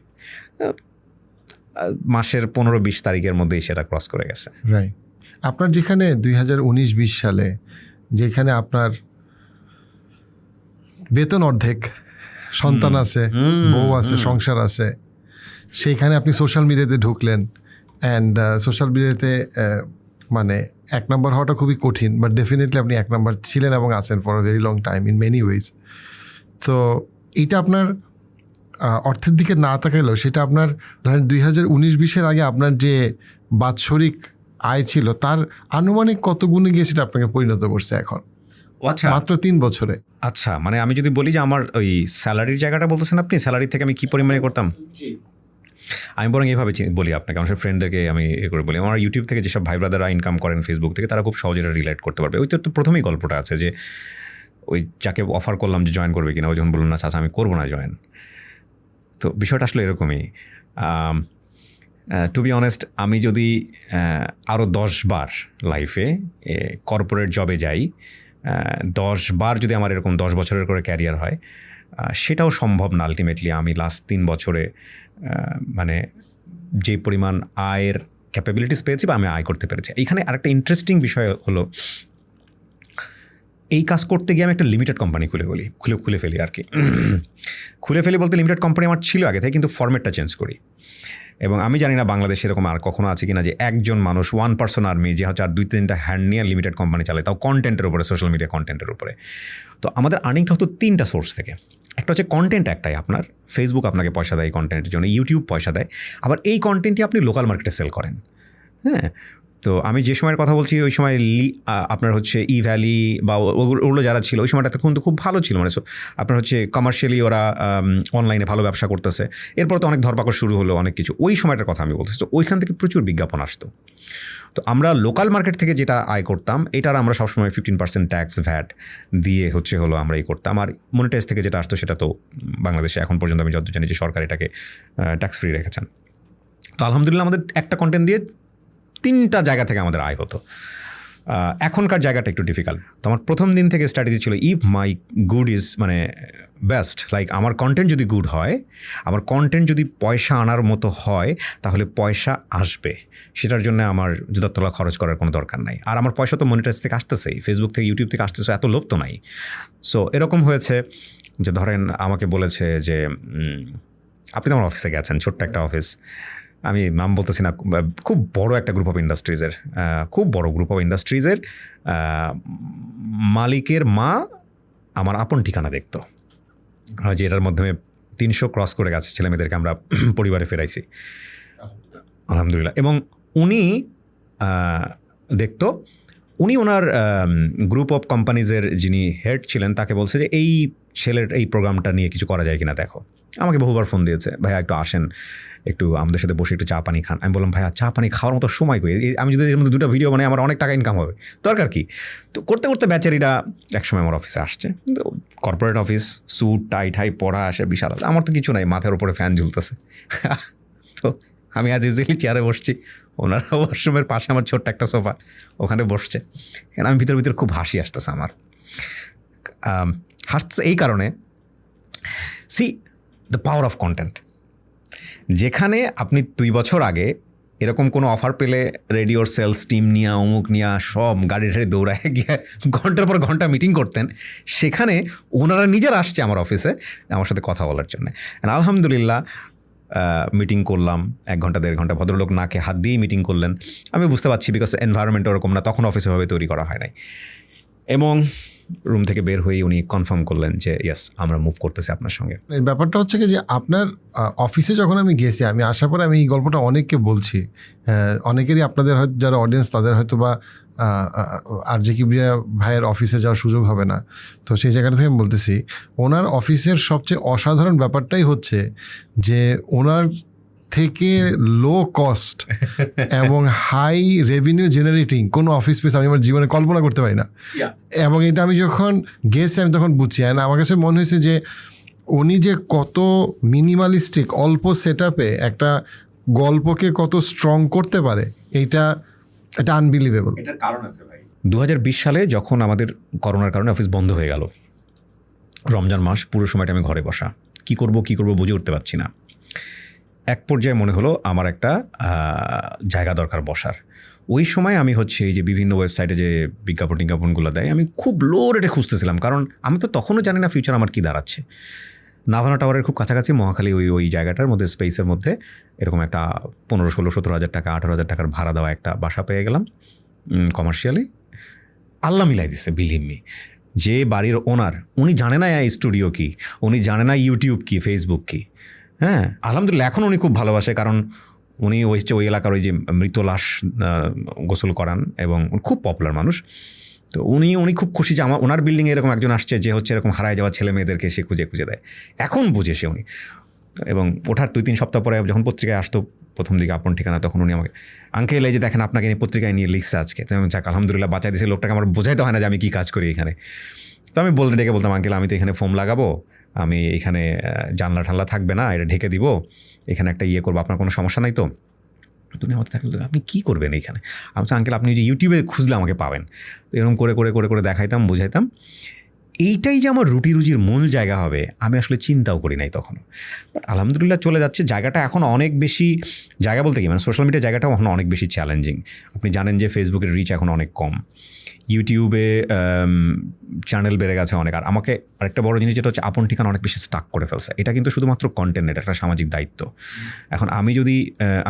মাসের 15-20 তারিখের মধ্যেই সেটা ক্রস করে গেছে। রাইট। আপনার যেখানে 2019-20 সালে যেখানে আপনার বেতন অর্ধেক, সন্তান আছে, বউ আছে, সংসার আছে, সেইখানে আপনি সোশ্যাল মিডিয়াতে ঢুকলেন। অ্যান্ড সোশ্যাল মিডিয়াতে মানে 1 নম্বর হওয়াটা খুবই কঠিন, বাট ডেফিনেটলি আপনি 1 নম্বর ছিলেন এবং আছেন for a very long time in many ways. তো এইটা আপনার অর্থের দিকে না তাকাইলেও সেটা আপনার ধরেন 2019-20 আগে আপনার যে বাৎসরিক আয় ছিল তার আনুমানিক কত গুণে গিয়ে সেটা আপনাকে পরিণত করছে এখন আচ্ছা, মাত্র 3 বছরে। আচ্ছা, মানে আমি যদি বলি যে আমার ওই স্যালারির জায়গাটা বলতেছেন আপনি, স্যালারি থেকে আমি কী পরিমাণে করতাম, আমি বরং এইভাবে বলি আপনাকে, আমার ফ্রেন্ডদেরকে আমি করে বলি, আমার ইউটিউব থেকে যেসব ভাই ব্রাদাররা ইনকাম করেন ফেসবুক থেকে, তারা খুব সহজে রিলেট করতে পারবে। ওই তো প্রথমেই গল্পটা আছে যে ওই যাকে অফার করলাম যে জয়েন করবে কিনা, ওই যখন বললাম না চাচা আমি করবো না জয়েন। তো বিষয়টা আসলে এরকমই। টু বি অনেস্ট, আমি যদি আরও 10 বার লাইফে কর্পোরেট জবে যাই, 10 বার যদি আমার এরকম 10 বছরের করে ক্যারিয়ার হয়, সেটাও সম্ভব না আলটিমেটলি আমি লাস্ট 3 বছরে মানে যে পরিমাণ আয়ের ক্যাপাবিলিটিস পেয়েছি বা আমি আয় করতে পেরেছি। এইখানে আরেকটা ইন্টারেস্টিং বিষয় হলো, এই কাজ করতে গিয়ে আমি একটা লিমিটেড কোম্পানি খুলে ফেলি আর কি। খুলে ফেলি বলতে লিমিটেড কোম্পানি আমার ছিল আগে থেকে, কিন্তু ফরম্যাটটা চেঞ্জ করি। এবং আমি জানি না বাংলাদেশে এরকম আর কখনো আছে কিনা যে একজন মানুষ 1 পার্সন আর্মি যে হচ্ছে আর 2-3টা হ্যান্ড নিয়ে লিমিটেড কোম্পানি চালায়, তাও কন্টেন্টের উপরে, সোশ্যাল মিডিয়া কন্টেন্টের উপরে। তো আমাদের আর্নিংটা হতো 3টা সোর্স থেকে। একটা হচ্ছে কন্টেন্ট, একটাই আপনার ফেসবুক আপনাকে পয়সা দেয় কন্টেন্টের জন্য, ইউটিউব পয়সা দেয়, আবার এই কন্টেন্টই আপনি লোকাল মার্কেটে সেল করেন। হ্যাঁ, তো আমি যে সময়ের কথা বলছি ওই সময় আপনার হচ্ছে ই ভ্যালি বা ওগুলো যারা ছিল ওই সময়টাতে কিন্তু খুব ভালো ছিল, মানে আপনার হচ্ছে কমার্শিয়ালি ওরা অনলাইনে ভালো ব্যবসা করতেছে। এরপর তো অনেক ধরপাকড় শুরু হলো, অনেক কিছু, ওই সময়টার কথা আমি বলতেছি। তো ওইখান থেকে প্রচুর বিজ্ঞাপন আসতো। তো আমরা লোকাল মার্কেট থেকে যেটা আয় করতাম এটার আমরা সবসময় 15% ট্যাক্স ভ্যাট দিয়ে হলো আমরা এই করতাম। আর মনিটাইজ থেকে যেটা আসতো সেটা তো বাংলাদেশে এখন পর্যন্ত আমি যতদূর জানি যে সরকার এটাকে ট্যাক্স ফ্রি রেখেছেন। তো আলহামদুলিল্লাহ আমাদের একটা কন্টেন্ট দিয়ে 3টা জায়গা থেকে আমাদের আয় হতো। এখনকার জায়গাটা একটু ডিফিকাল্ট। তো আমার প্রথম দিন থেকে স্ট্র্যাটেজি ছিল, ইফ মাই গুড ইজ মানে বেস্ট, লাইক আমার কন্টেন্ট যদি গুড হয়, আমার কন্টেন্ট যদি পয়সা আনার মতো হয়, তাহলে পয়সা আসবে, সেটার জন্য আমার জুতার তলা খরচ করার কোনো দরকার নাই। আর আমার পয়সা তো মনিটাইজ থেকে আসতেছেই, ফেসবুক থেকে ইউটিউব থেকে আসতেছে, এত লোভ তো নাই। সো এরকম হয়েছে যে ধরেন আমাকে বলেছে যে আপনি তো আমার অফিসে গেছেন, ছোট্ট একটা অফিস, আমি নাম বলতেছি না, খুব বড় একটা গ্রুপ অফ ইন্ডাস্ট্রিজের মালিকের মা আমার আপন ঠিকানা দেখতো, যেটার মাধ্যমে 300 ক্রস করে গেছে ছেলেমেয়েদেরকে আমরা পরিবারে ফেরাইছি আলহামদুলিল্লাহ। এবং উনি দেখতো, উনি ওনার গ্রুপ অফ কোম্পানিজের যিনি হেড ছিলেন তাকে বলছে যে এই ছেলের এই প্রোগ্রামটা নিয়ে কিছু করা যায় কিনা দেখো। আমাকে বহুবার ফোন দিয়েছে, ভাইয়া একটু আসেন, একটু আমাদের সাথে বসে একটু চা পানি খান। আমি বললাম ভাইয়া চা পানি খাওয়ার মতো সময় কই, আমি যদি এর মধ্যে 2টা ভিডিও বানাই আমার অনেক টাকা ইনকাম হবে, দরকার কি। তো করতে করতে বেচারিরা একসময় আমার অফিসে আসছে, কর্পোরেট অফিস, স্যুট টাই ঠাই পড়া আসে বিশাল, আমার তো কিছু নাই, মাথার উপরে ফ্যান ঝুলতেছে। তো আমি আজ ইউজুয়ালি চেয়ারে বসছি, ওনার ওয়াশরুমের পাশে আমার ছোট্ট একটা সোফা, ওখানে বসছে। আমি ভিতরে খুব হাসি আসতেছে আমার। হাসছে এই কারণে, C the power of content. যেখানে আপনি 2 বছর আগে এরকম কোনো অফার পেলে রেডিওর সেলস টিম নিয়ে অমুক নিয়ে সব গাড়ি ঠাড়ি দৌড়ায় গিয়ে ঘন্টার পর ঘন্টা মিটিং করতেন, সেখানে ওনারা নিজের আসছে আমার অফিসে আমার সাথে কথা বলার জন্য। আলহামদুলিল্লাহ মিটিং করলাম 1 ঘন্টা 1.5 ঘন্টা, ভদ্রলোক নাকে হাত দিয়েই মিটিং করলেন। আমি বুঝতে পারছি বিকজ এনভায়রনমেন্ট ওরকম না, তখন অফিসে ভাবে তৈরি করা হয় নাই। এবং রুম থেকে বের হয়ে উনি কনফার্ম করলেন যে ইয়েস আমরা মুভ করতেছি আপনার সঙ্গে। এই ব্যাপারটা হচ্ছে কি যে আপনার অফিসে যখন আমি গেছি, আমি আসার পরে আমি এই গল্পটা অনেককে বলছি, অনেকেরই আপনাদের হয়তো যারা অডিয়েন্স তাদের হয়তো বা আরজে কিবরিয়া ভাইয়ের অফিসে যাওয়ার সুযোগ হবে না। তো সেই জায়গাটা থেকে আমি বলতেছি, ওনার অফিসের সবচেয়ে অসাধারণ ব্যাপারটাই হচ্ছে যে ওনার থেকে লো কস্ট এবং হাই রেভিনিউ জেনারেটিং কোনো অফিস স্পেস আমি আমার জীবনে কল্পনা করতে পারি না। এবং এটা আমি যখন গেছি আমি তখন বুঝছি, আর আমার কাছে মনে হয়েছে যে উনি যে কত মিনিমালিস্টিক অল্প সেট আপে একটা গল্পকে কত স্ট্রং করতে পারে, এটা আনবিলিভেবল। এটার কারণ আছে ভাই। 2020 সালে যখন আমাদের করোনার কারণে অফিস বন্ধ হয়ে গেল, রমজান মাস, পুরো সময়টা আমি ঘরে বসা, কি করব বুঝে উঠতে পারছি না। এক পর্যায়ে মনে হলো আমার একটা জায়গা দরকার বসার। ওই সময় আমি হচ্ছে এই যে বিভিন্ন ওয়েবসাইটে যে বিজ্ঞাপনগুলো দেয়, আমি খুব লো রেটে খুঁজতেছিলাম, কারণ আমি তো তখনও জানি না ফিউচার আমার কী দাঁড়াচ্ছে। নাভানা টাওয়ারের খুব কাছাকাছি মহাখালী ওই জায়গাটার মধ্যে স্পেসের মধ্যে এরকম একটা 15, 16, 17 হাজার টাকা 18 হাজার টাকার ভাড়া দেওয়া একটা বাসা পেয়ে গেলাম কমার্শিয়ালি। আল্লাহ মিলাই দিচ্ছে, বিলিভ মি। যে বাড়ির ওনার, উনি জানে না এই স্টুডিও কি, উনি জানে না ইউটিউব কি, ফেসবুক কি। হ্যাঁ, আলহামদুলিল্লাহ এখন উনি খুব ভালোবাসে, কারণ উনি ওই এলাকার ওই যে মৃত লাশ গোসল করান এবং খুব পপুলার মানুষ। তো উনি খুব খুশি যে ওনার বিল্ডিংয়ে এরকম একজন আসছে যে হচ্ছে এরকম হারায় যাওয়া ছেলে মেয়েদেরকে সে খুঁজে দেয়। এখন বুঝে সে উনি। এবং ওঠার 2-3 সপ্তাহ পরে যখন পত্রিকায় আসতো প্রথম দিকে আপন ঠিকানা, তখন উনি আমাকে আঙ্কেল এই যে দেখেন আপনাকে নিয়ে পত্রিকায় নিয়ে লিখছে আজকে। তো আমি যাক আলহামদুলিল্লাহ বাঁচাই দিয়েছে লোকটাকে, আমার বোঝাইতে হয় না যে আমি কী কাজ করি এখানে। তো আমি ডেকে বলতাম আঙ্কেল আমি তো এখানে ফোম লাগাবো, আমি এখানে জানলা ঠাল্লা থাকবে না, এটা ঢেকে দিব, এখানে একটা করবো, আপনার কোনো সমস্যা নাই তো? তুমি আমাকে থাকলে আপনি কী করবেন এইখানে? আমি তো আঙ্কেল আপনি যে ইউটিউবে খুঁজলে আমাকে পাবেন। তো এরকম করে দেখাইতাম, বুঝাইতাম। এইটাই যে আমার রুজির মূল জায়গা হবে আমি আসলে চিন্তাও করি নাই তখনও। বাট আলহামদুলিল্লাহ চলে যাচ্ছে। জায়গাটা এখন অনেক বেশি, জায়গা বলতে কি মানে সোশ্যাল মিডিয়া জায়গাটাও এখন অনেক বেশি চ্যালেঞ্জিং। আপনি জানেন যে ফেসবুকের রিচ এখন অনেক কম, ইউটিউবে চ্যানেল বেড়ে গেছে অনেক। আর আমাকে আরেকটা বড় জিনিস যেটা হচ্ছে আপন ঠিকানা অনেক বেশি স্টাক করে ফেলছে। এটা কিন্তু শুধুমাত্র কন্টেন্ট, এটা একটা সামাজিক দায়িত্ব। এখন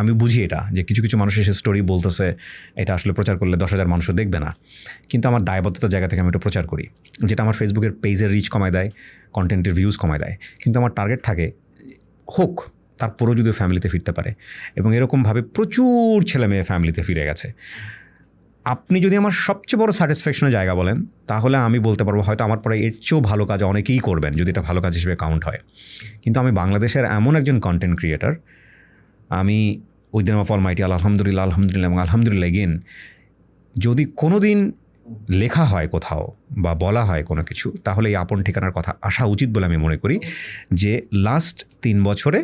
আমি বুঝি এটা যে কিছু মানুষ এসে স্টোরি বলতেছে, এটা আসলে প্রচার করলে 10,000 মানুষও দেখবে না, কিন্তু আমার দায়বদ্ধতার জায়গা থেকে আমি এটা প্রচার করি, যেটা আমার ফেসবুকের পেজের রিচ কমায় দেয়, কন্টেন্টের ভিউজ কমায় দেয়। কিন্তু আমার টার্গেট থাকে হোক, তারপরও যদি ফ্যামিলিতে ফিরতে পারে। এবং এরকমভাবে প্রচুর ছেলে মেয়ে ফ্যামিলিতে ফিরে গেছে। আপনি যদি আমার সবচেয়ে বড় স্যাটিসফ্যাকশনের জায়গা বলেন, তাহলে আমি বলতে পারবো হয়তো আমার পরে এর চেয়েও ভালো কাজ অনেকেই করবেন যদি এটা ভালো কাজ হিসেবে কাউন্ট হয়। কিন্তু আমি বাংলাদেশের এমন একজন কন্টেন্ট ক্রিয়েটার, আমি with the name of Almighty আলহামদুলিল্লাহ এবং আলহামদুলিল্লাহ এগেন, যদি কোনো দিন লেখা হয় কোথাও বা বলা হয় কোনো কিছু, তাহলে এই আপন ঠিকানার কথা আসা উচিত বলে আমি মনে করি। যে লাস্ট 3 বছরে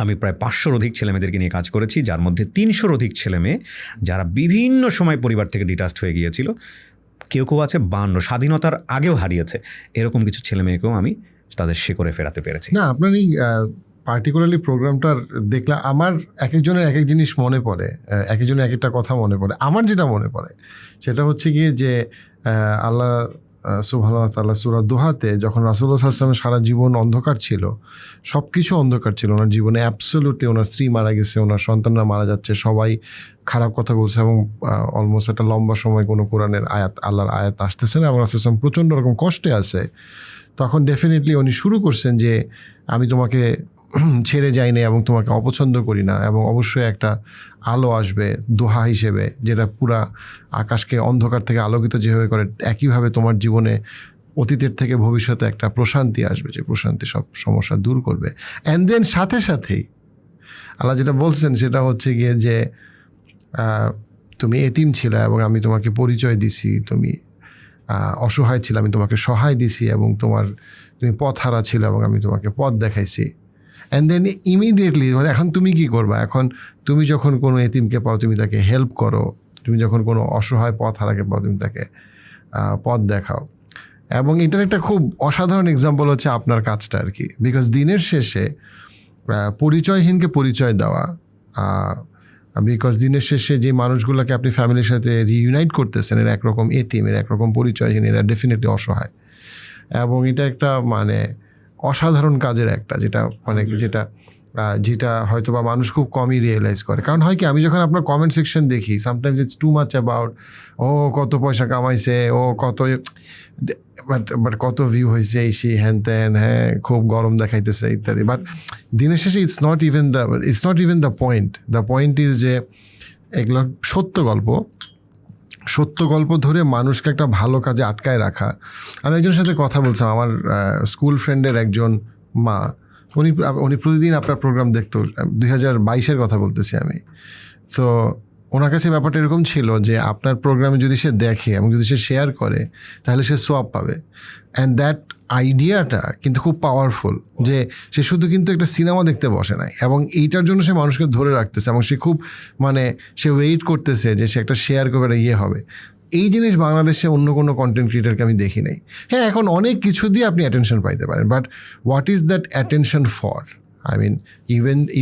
আমি প্রায় 500-র অধিক ছেলেমেয়েদেরকে নিয়ে কাজ করেছি, যার মধ্যে 300-র অধিক ছেলেমেয়ে যারা বিভিন্ন সময় পরিবার থেকে ডিটাচড হয়ে গিয়েছিল, কেউ আছে 52 স্বাধীনতার আগেও হারিয়েছে, এরকম কিছু ছেলেমেয়েকেও আমি তাদের শিকড়ে ফেরাতে পেরেছি। না, আপনার এই পার্টিকুলারলি প্রোগ্রামটার দেখলে আমার এক একজনের এক এক জিনিস মনে পড়ে, এক একজনের এক একটা কথা মনে পড়ে। আমার যেটা মনে পড়ে সেটা হচ্ছে গিয়ে যে আল্লাহ সুবহানাহু ওয়া তাআলা সূরা দোহাতে যখন রাসূলুল্লাহ সাল্লাল্লাহু আলাইহি ওয়াসাল্লামের সারা জীবন অন্ধকার ছিল, সব কিছু অন্ধকার ছিল ওনার জীবনে, অ্যাবসলিউটলি ওনার স্ত্রী মারা গেছে, ওনার সন্তানরা মারা যাচ্ছে, সবাই খারাপ কথা বলছে এবং অলমোস্ট একটা লম্বা সময় কোনো কোরআনের আয়াত, আল্লাহর আয়াত আসতেছে না এবং রাসূলুল্লাহ সাল্লাল্লাহু আলাইহি ওয়াসাল্লাম প্রচণ্ড রকম কষ্টে আছে। তখন ডেফিনেটলি উনি শুরু করছেন যে আমি তোমাকে ছেড়ে যাই না এবং তোমাকে অপছন্দ করি না, এবং অবশ্যই একটা আলো আসবে দোহা হিসেবে, যেটা পুরা আকাশকে অন্ধকার থেকে আলোকিত যেভাবে করে, একইভাবে তোমার জীবনে অতীতের থেকে ভবিষ্যতে একটা প্রশান্তি আসবে, যে প্রশান্তি সব সমস্যা দূর করবে। অ্যান্ড দেন সাথে সাথেই আল্লাহ যেটা বলছেন সেটা হচ্ছে গিয়ে যে তুমি এতিম ছিলে এবং আমি তোমাকে পরিচয় দিছি, তুমি অসহায় ছিল, আমি তোমাকে সহায় দিছি, এবং তুমি পথ হারা ছিল এবং আমি তোমাকে পথ দেখাইছি। অ্যান্ড দেন ইমিডিয়েটলি মানে এখন তুমি কি করবা, এখন তুমি যখন কোনো এতিমকে পাও তুমি তাকে হেল্প করো, তুমি যখন কোনো অসহায় পথ হারাকে পাও তুমি তাকে পথ দেখাও। এবং এটার একটা খুব অসাধারণ এক্সাম্পল হচ্ছে আপনার কাজটা আর কি, বিকজ দিনের শেষে পরিচয়হীনকে পরিচয় দেওয়া, বিকজ দিনের শেষে যে মানুষগুলোকে আপনি ফ্যামিলির সাথে রিইউনাইট করতেছেন এরা একরকম এতিম, এরা একরকম পরিচয়হীন, এরা ডেফিনেটলি অসহায়। এবং এটা একটা মানে অসাধারণ কাজের একটা, যেটা হয়তো বা মানুষ খুব কমই রিয়েলাইজ করে। কারণ হয় কি, আমি যখন আপনার কমেন্ট সেকশন দেখি, sometimes it's too much about ও কত পয়সা কামাইছে, ও কত বাট কত ভিউ হয়েছে, এই সেই হ্যান ত্যান, হ্যাঁ খুব গরম দেখাইতেছে ইত্যাদি। বাট দিনের শেষে it's not even the point. The point is যে এগুলো সত্য গল্প ধরে মানুষকে একটা ভালো কাজে আটকায় রাখা। আমি একজনের সাথে কথা বলছিলাম, আমার স্কুল ফ্রেন্ডের একজন মা, উনি প্রতিদিন আপনার প্রোগ্রাম দেখতো, 2022-এর কথা বলতেছি আমি। তো ওনার কাছে ব্যাপারটা এরকম ছিল যে আপনার প্রোগ্রামে যদি সে দেখে এবং যদি সে শেয়ার করে তাহলে সে সোয়াব পাবে। অ্যান্ড দ্যাট আইডিয়াটা কিন্তু খুব পাওয়ারফুল, যে সে শুধু কিন্তু একটা সিনেমা দেখতে বসে নাই, এবং এইটার জন্য সে মানুষকে ধরে রাখতেছে এবং সে খুব সে ওয়েট করতেছে যে সে একটা শেয়ার করে হবে। এই জিনিস বাংলাদেশে অন্য কোনো কন্টেন্ট ক্রিয়েটারকে আমি দেখি নাই। হ্যাঁ, এখন অনেক কিছু দিয়ে আপনি অ্যাটেনশন পাইতে পারেন, but what is that attention for? I mean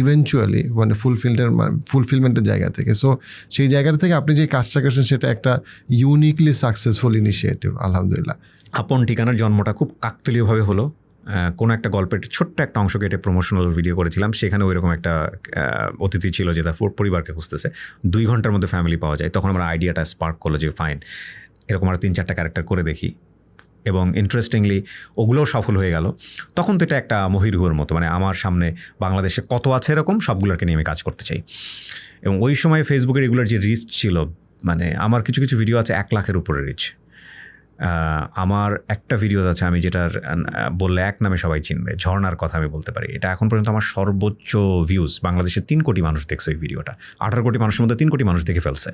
eventually ফুলফিলমেন্টের জায়গা থেকে। সো সেই জায়গাটা থেকে আপনি যে কাজটা করছেন সেটা একটা ইউনিকলি সাকসেসফুল ইনিশিয়েটিভ, আলহামদুলিল্লাহ। আপন ঠিকানার জন্মটা খুব কাকতালীয়ভাবে হলো। কোনো একটা গল্পের ছোট্ট একটা অংশ কেটে প্রমোশনাল ভিডিও করেছিলাম, সেখানে ওইরকম একটা অতিথি ছিল যে তার পরিবারকে খুঁজতেছে, 2 ঘন্টার মধ্যে ফ্যামিলি পাওয়া যায়। তখন আমার আইডিয়াটা স্পার্ক করলো যে ফাইন, এরকম আর 3-4টা ক্যারেক্টার করে দেখি, এবং ইন্টারেস্টিংলি ওগুলোও সফল হয়ে গেল। তখন তো এটা একটা মহিরুহের মতো, আমার সামনে বাংলাদেশে কত আছে এরকম সবগুলোকে নিয়ে আমি কাজ করতে চাই। এবং ওই সময় ফেসবুকের রেগুলার যে রিচ ছিল, আমার কিছু কিছু ভিডিও আছে 1 লাখের উপরে রিচ। আমার একটা ভিডিও আছে আমি যেটার বললে এক নামে সবাই চিনবে, ঝর্ণার কথা আমি বলতে পারি। এটা এখন পর্যন্ত আমার সর্বোচ্চ ভিউজ, বাংলাদেশে 3 কোটি মানুষ দেখছে ওই ভিডিওটা। 18 কোটি মানুষের মধ্যে 3 কোটি মানুষ দেখে ফেলছে।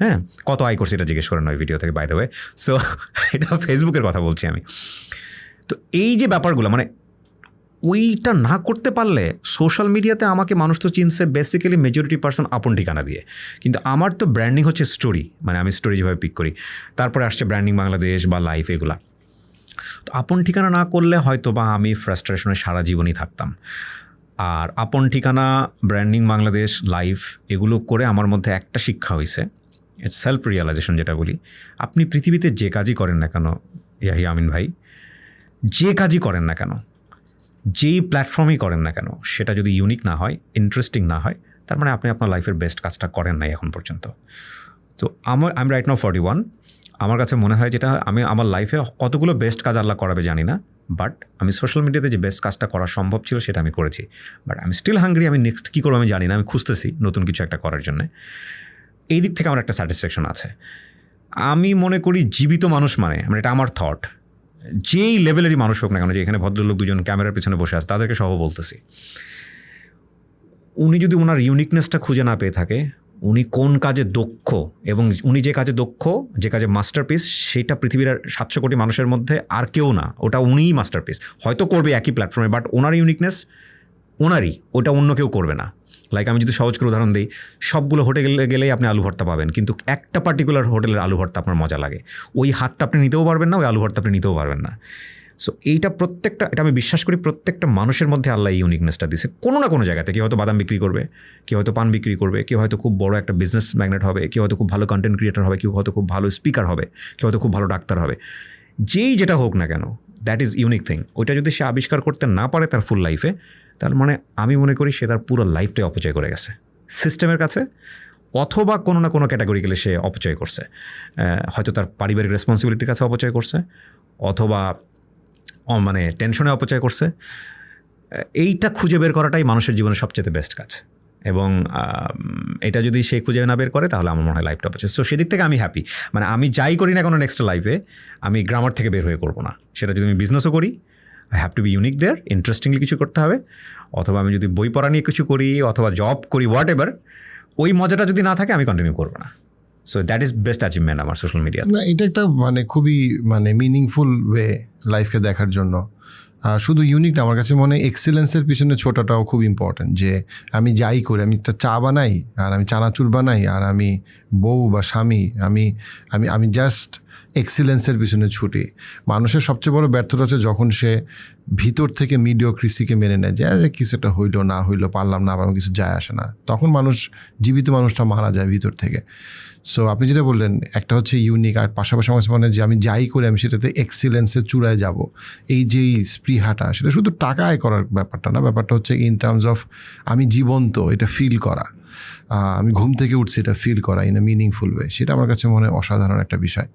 হ্যাঁ, কত আয় করছে এটা জিজ্ঞেস করেন ওই ভিডিও থেকে, বাই দ্য ওয়ে। সো এটা ফেসবুকের কথা বলছি আমি। তো এই যে ব্যাপারগুলো, ওইটা না করতে পারলে সোশ্যাল মিডিয়াতে আমাকে মানুষ তো চিনছে বেসিক্যালি মেজরিটি পার্সন আপন ঠিকানা দিয়ে, কিন্তু আমার তো ব্র্যান্ডিং হচ্ছে স্টোরি, আমি স্টোরি যেভাবে পিক করি, তারপরে আসছে ব্র্যান্ডিং বাংলাদেশ বা লাইফ, এগুলা। তো আপন ঠিকানা না করলে হয়তো বা আমি ফ্রাস্ট্রেশনে সারা জীবনই থাকতাম। আর আপন ঠিকানা, ব্র্যান্ডিং বাংলাদেশ, লাইফ, এগুলো করে আমার মধ্যে একটা শিক্ষা হয়েছে, সেলফ রিয়েলাইজেশন যেটা বলি। আপনি পৃথিবীতে যে কাজই করেন না কেন ইয়াহিয়া আমিন ভাই, যে কাজই করেন না কেন, যেই প্ল্যাটফর্মেই করেন না কেন, সেটা যদি ইউনিক না হয়, ইন্টারেস্টিং না হয়, তার আপনি আপনার লাইফের বেস্ট কাজটা করেন নাই এখন পর্যন্ত। তো আমি রাইট নাও 41। আমার কাছে মনে হয় যেটা আমি আমার লাইফে কতগুলো বেস্ট কাজ আল্লাহ করাবে জানি না, বাট আমি সোশ্যাল মিডিয়াতে যে বেস্ট কাজটা করা সম্ভব ছিল সেটা আমি করেছি। বাট আমি স্টিল হাঙ্গ্রি, আমি নেক্সট কী করবো আমি জানি না, আমি খুঁজতেছি নতুন কিছু একটা করার জন্যে। এই দিক থেকে আমার একটা স্যাটিসফ্যাকশন আছে। আমি মনে করি জীবিত মানুষ এটা আমার থট, যেই লেভেলেরই মানুষ হোক না কেন, যে এখানে ভদ্রলোক 2জন ক্যামেরার পিছনে বসে আছে তাদেরকে সহ বলতেছি, উনি যদি ওনার ইউনিকনেসটা খুঁজে না পেয়ে থাকে, উনি কোন কাজে দক্ষ, এবং উনি যে কাজে দক্ষ, যে কাজে মাস্টারপিস, সেটা পৃথিবীর 700 কোটি মানুষের মধ্যে আর কেউ না, ওটা উনিই মাস্টারপিস। হয়তো করবে একই প্ল্যাটফর্মে, বাট ওনার ইউনিকনেস ওনারই, ওটা অন্য কেউ করবে না। লাইক আমি যদি সহজ করে উদাহরণ দিই, সবগুলো হোটেলে গেলেই আপনি আলু ভর্তা পাবেন, কিন্তু একটা পার্টিকুলার হোটেলের আলু ভর্তা আপনার মজা লাগে, ওই হাতটা আপনি নিতেও পারবেন না, ওই আলু ভর্তা আপনি নিতেও পারবেন না। সো এটা আমি বিশ্বাস করি প্রত্যেকটা মানুষের মধ্যে আল্লাহ এই ইউনিকনেসটা দিছে কোনো না কোনো জায়গাতে। কেউ হয়তো বাদাম বিক্রি করবে, কেউ হয়তো পান বিক্রি করবে, কেউ হয়তো খুব বড় একটা বিজনেস ম্যাগনেট হবে, কেউ হয়তো খুব ভালো কন্টেন্ট ক্রিয়েটার হবে, কেউ হয়তো খুব ভালো স্পিকার হবে, কেউ হয়তো খুব ভালো ডাক্তার হবে। যেই যেটা হোক না কেন, দ্যাট ইজ ইউনিক থিং। ওইটা যদি সে আবিষ্কার করতে না পারে তার ফুল লাইফে, তার মানে আমি মনে করি সে তার পুরো লাইফটাই অপচয় করে গেছে সিস্টেমের কাছে, অথবা কোনো না কোনো ক্যাটাগরিক্যালি সে অপচয় করছে। হয়তো তার পারিবারিক রেসপন্সিবিলিটির কাছে অপচয় করছে, অথবা মানে টেনশনে অপচয় করছে। এইটা খুঁজে বের করাটাই মানুষের জীবনের সবচেয়ে বেস্ট কাজ, এবং এটা যদি সে খুঁজে না বের করে তাহলে আমার মনে হয় লাইফটা অপচয়। সো সেদিক থেকে আমি হ্যাপি। মানে আমি যাই করি না কোনো নেক্সট লাইফে, আমি গ্রামার থেকে বের হয়ে করবো না। সেটা যদি আমি বিজনেসও করি, I have to be unique there, interestingly কিছু করতে হবে, অথবা আমি যদি বই পড়া নিয়ে কিছু করি অথবা জব করি, হোয়াট এভার, ওই মজাটা যদি না থাকে আমি কন্টিনিউ করবো না। So that is best achievement আমার সোশ্যাল মিডিয়া। না, এটা একটা মানে খুবই মানে মিনিংফুল ওয়ে লাইফকে দেখার জন্য। শুধু ইউনিক না, আমার কাছে মনে হয় এক্সেলেন্সের পিছনে ছোটাটাও খুব ইম্পর্ট্যান্ট। যে আমি যাই করি, আমি একটা চা বানাই আর আমি চানাচুর বানাই আর আমি বউ বা স্বামী, আমি আমি আমি জাস্ট এক্সেলেন্সের পিছনে ছুটি। মানুষের সবচেয়ে বড় ব্যর্থতা হচ্ছে যখন সে ভিতর থেকে মিডিওক্রেসিকে মেনে নেয়, যে কিছু একটা হইলো না হইলো, পারলাম না, আমার কিছু যায় আসে না, তখন জীবিত মানুষটা মারা যায় ভিতর থেকে। সো আপনি যেটা বললেন, একটা হচ্ছে ইউনিক, আর পাশাপাশি আমার কাছে মনে হয় যে আমি যাই করি আমি সেটাতে এক্সিলেন্সের চূড়ায় যাব। এই যে স্পৃহাটা, সেটা শুধু টাকা আয় করার ব্যাপারটা না, ব্যাপারটা হচ্ছে ইন টার্মস অফ আমি জীবন্ত, এটা ফিল করা, আমি ঘুম থেকে উঠছি এটা ফিল করা ইন এ মিনিংফুল ওয়ে। সেটা আমার কাছে মনে হয় অসাধারণ একটা বিষয়।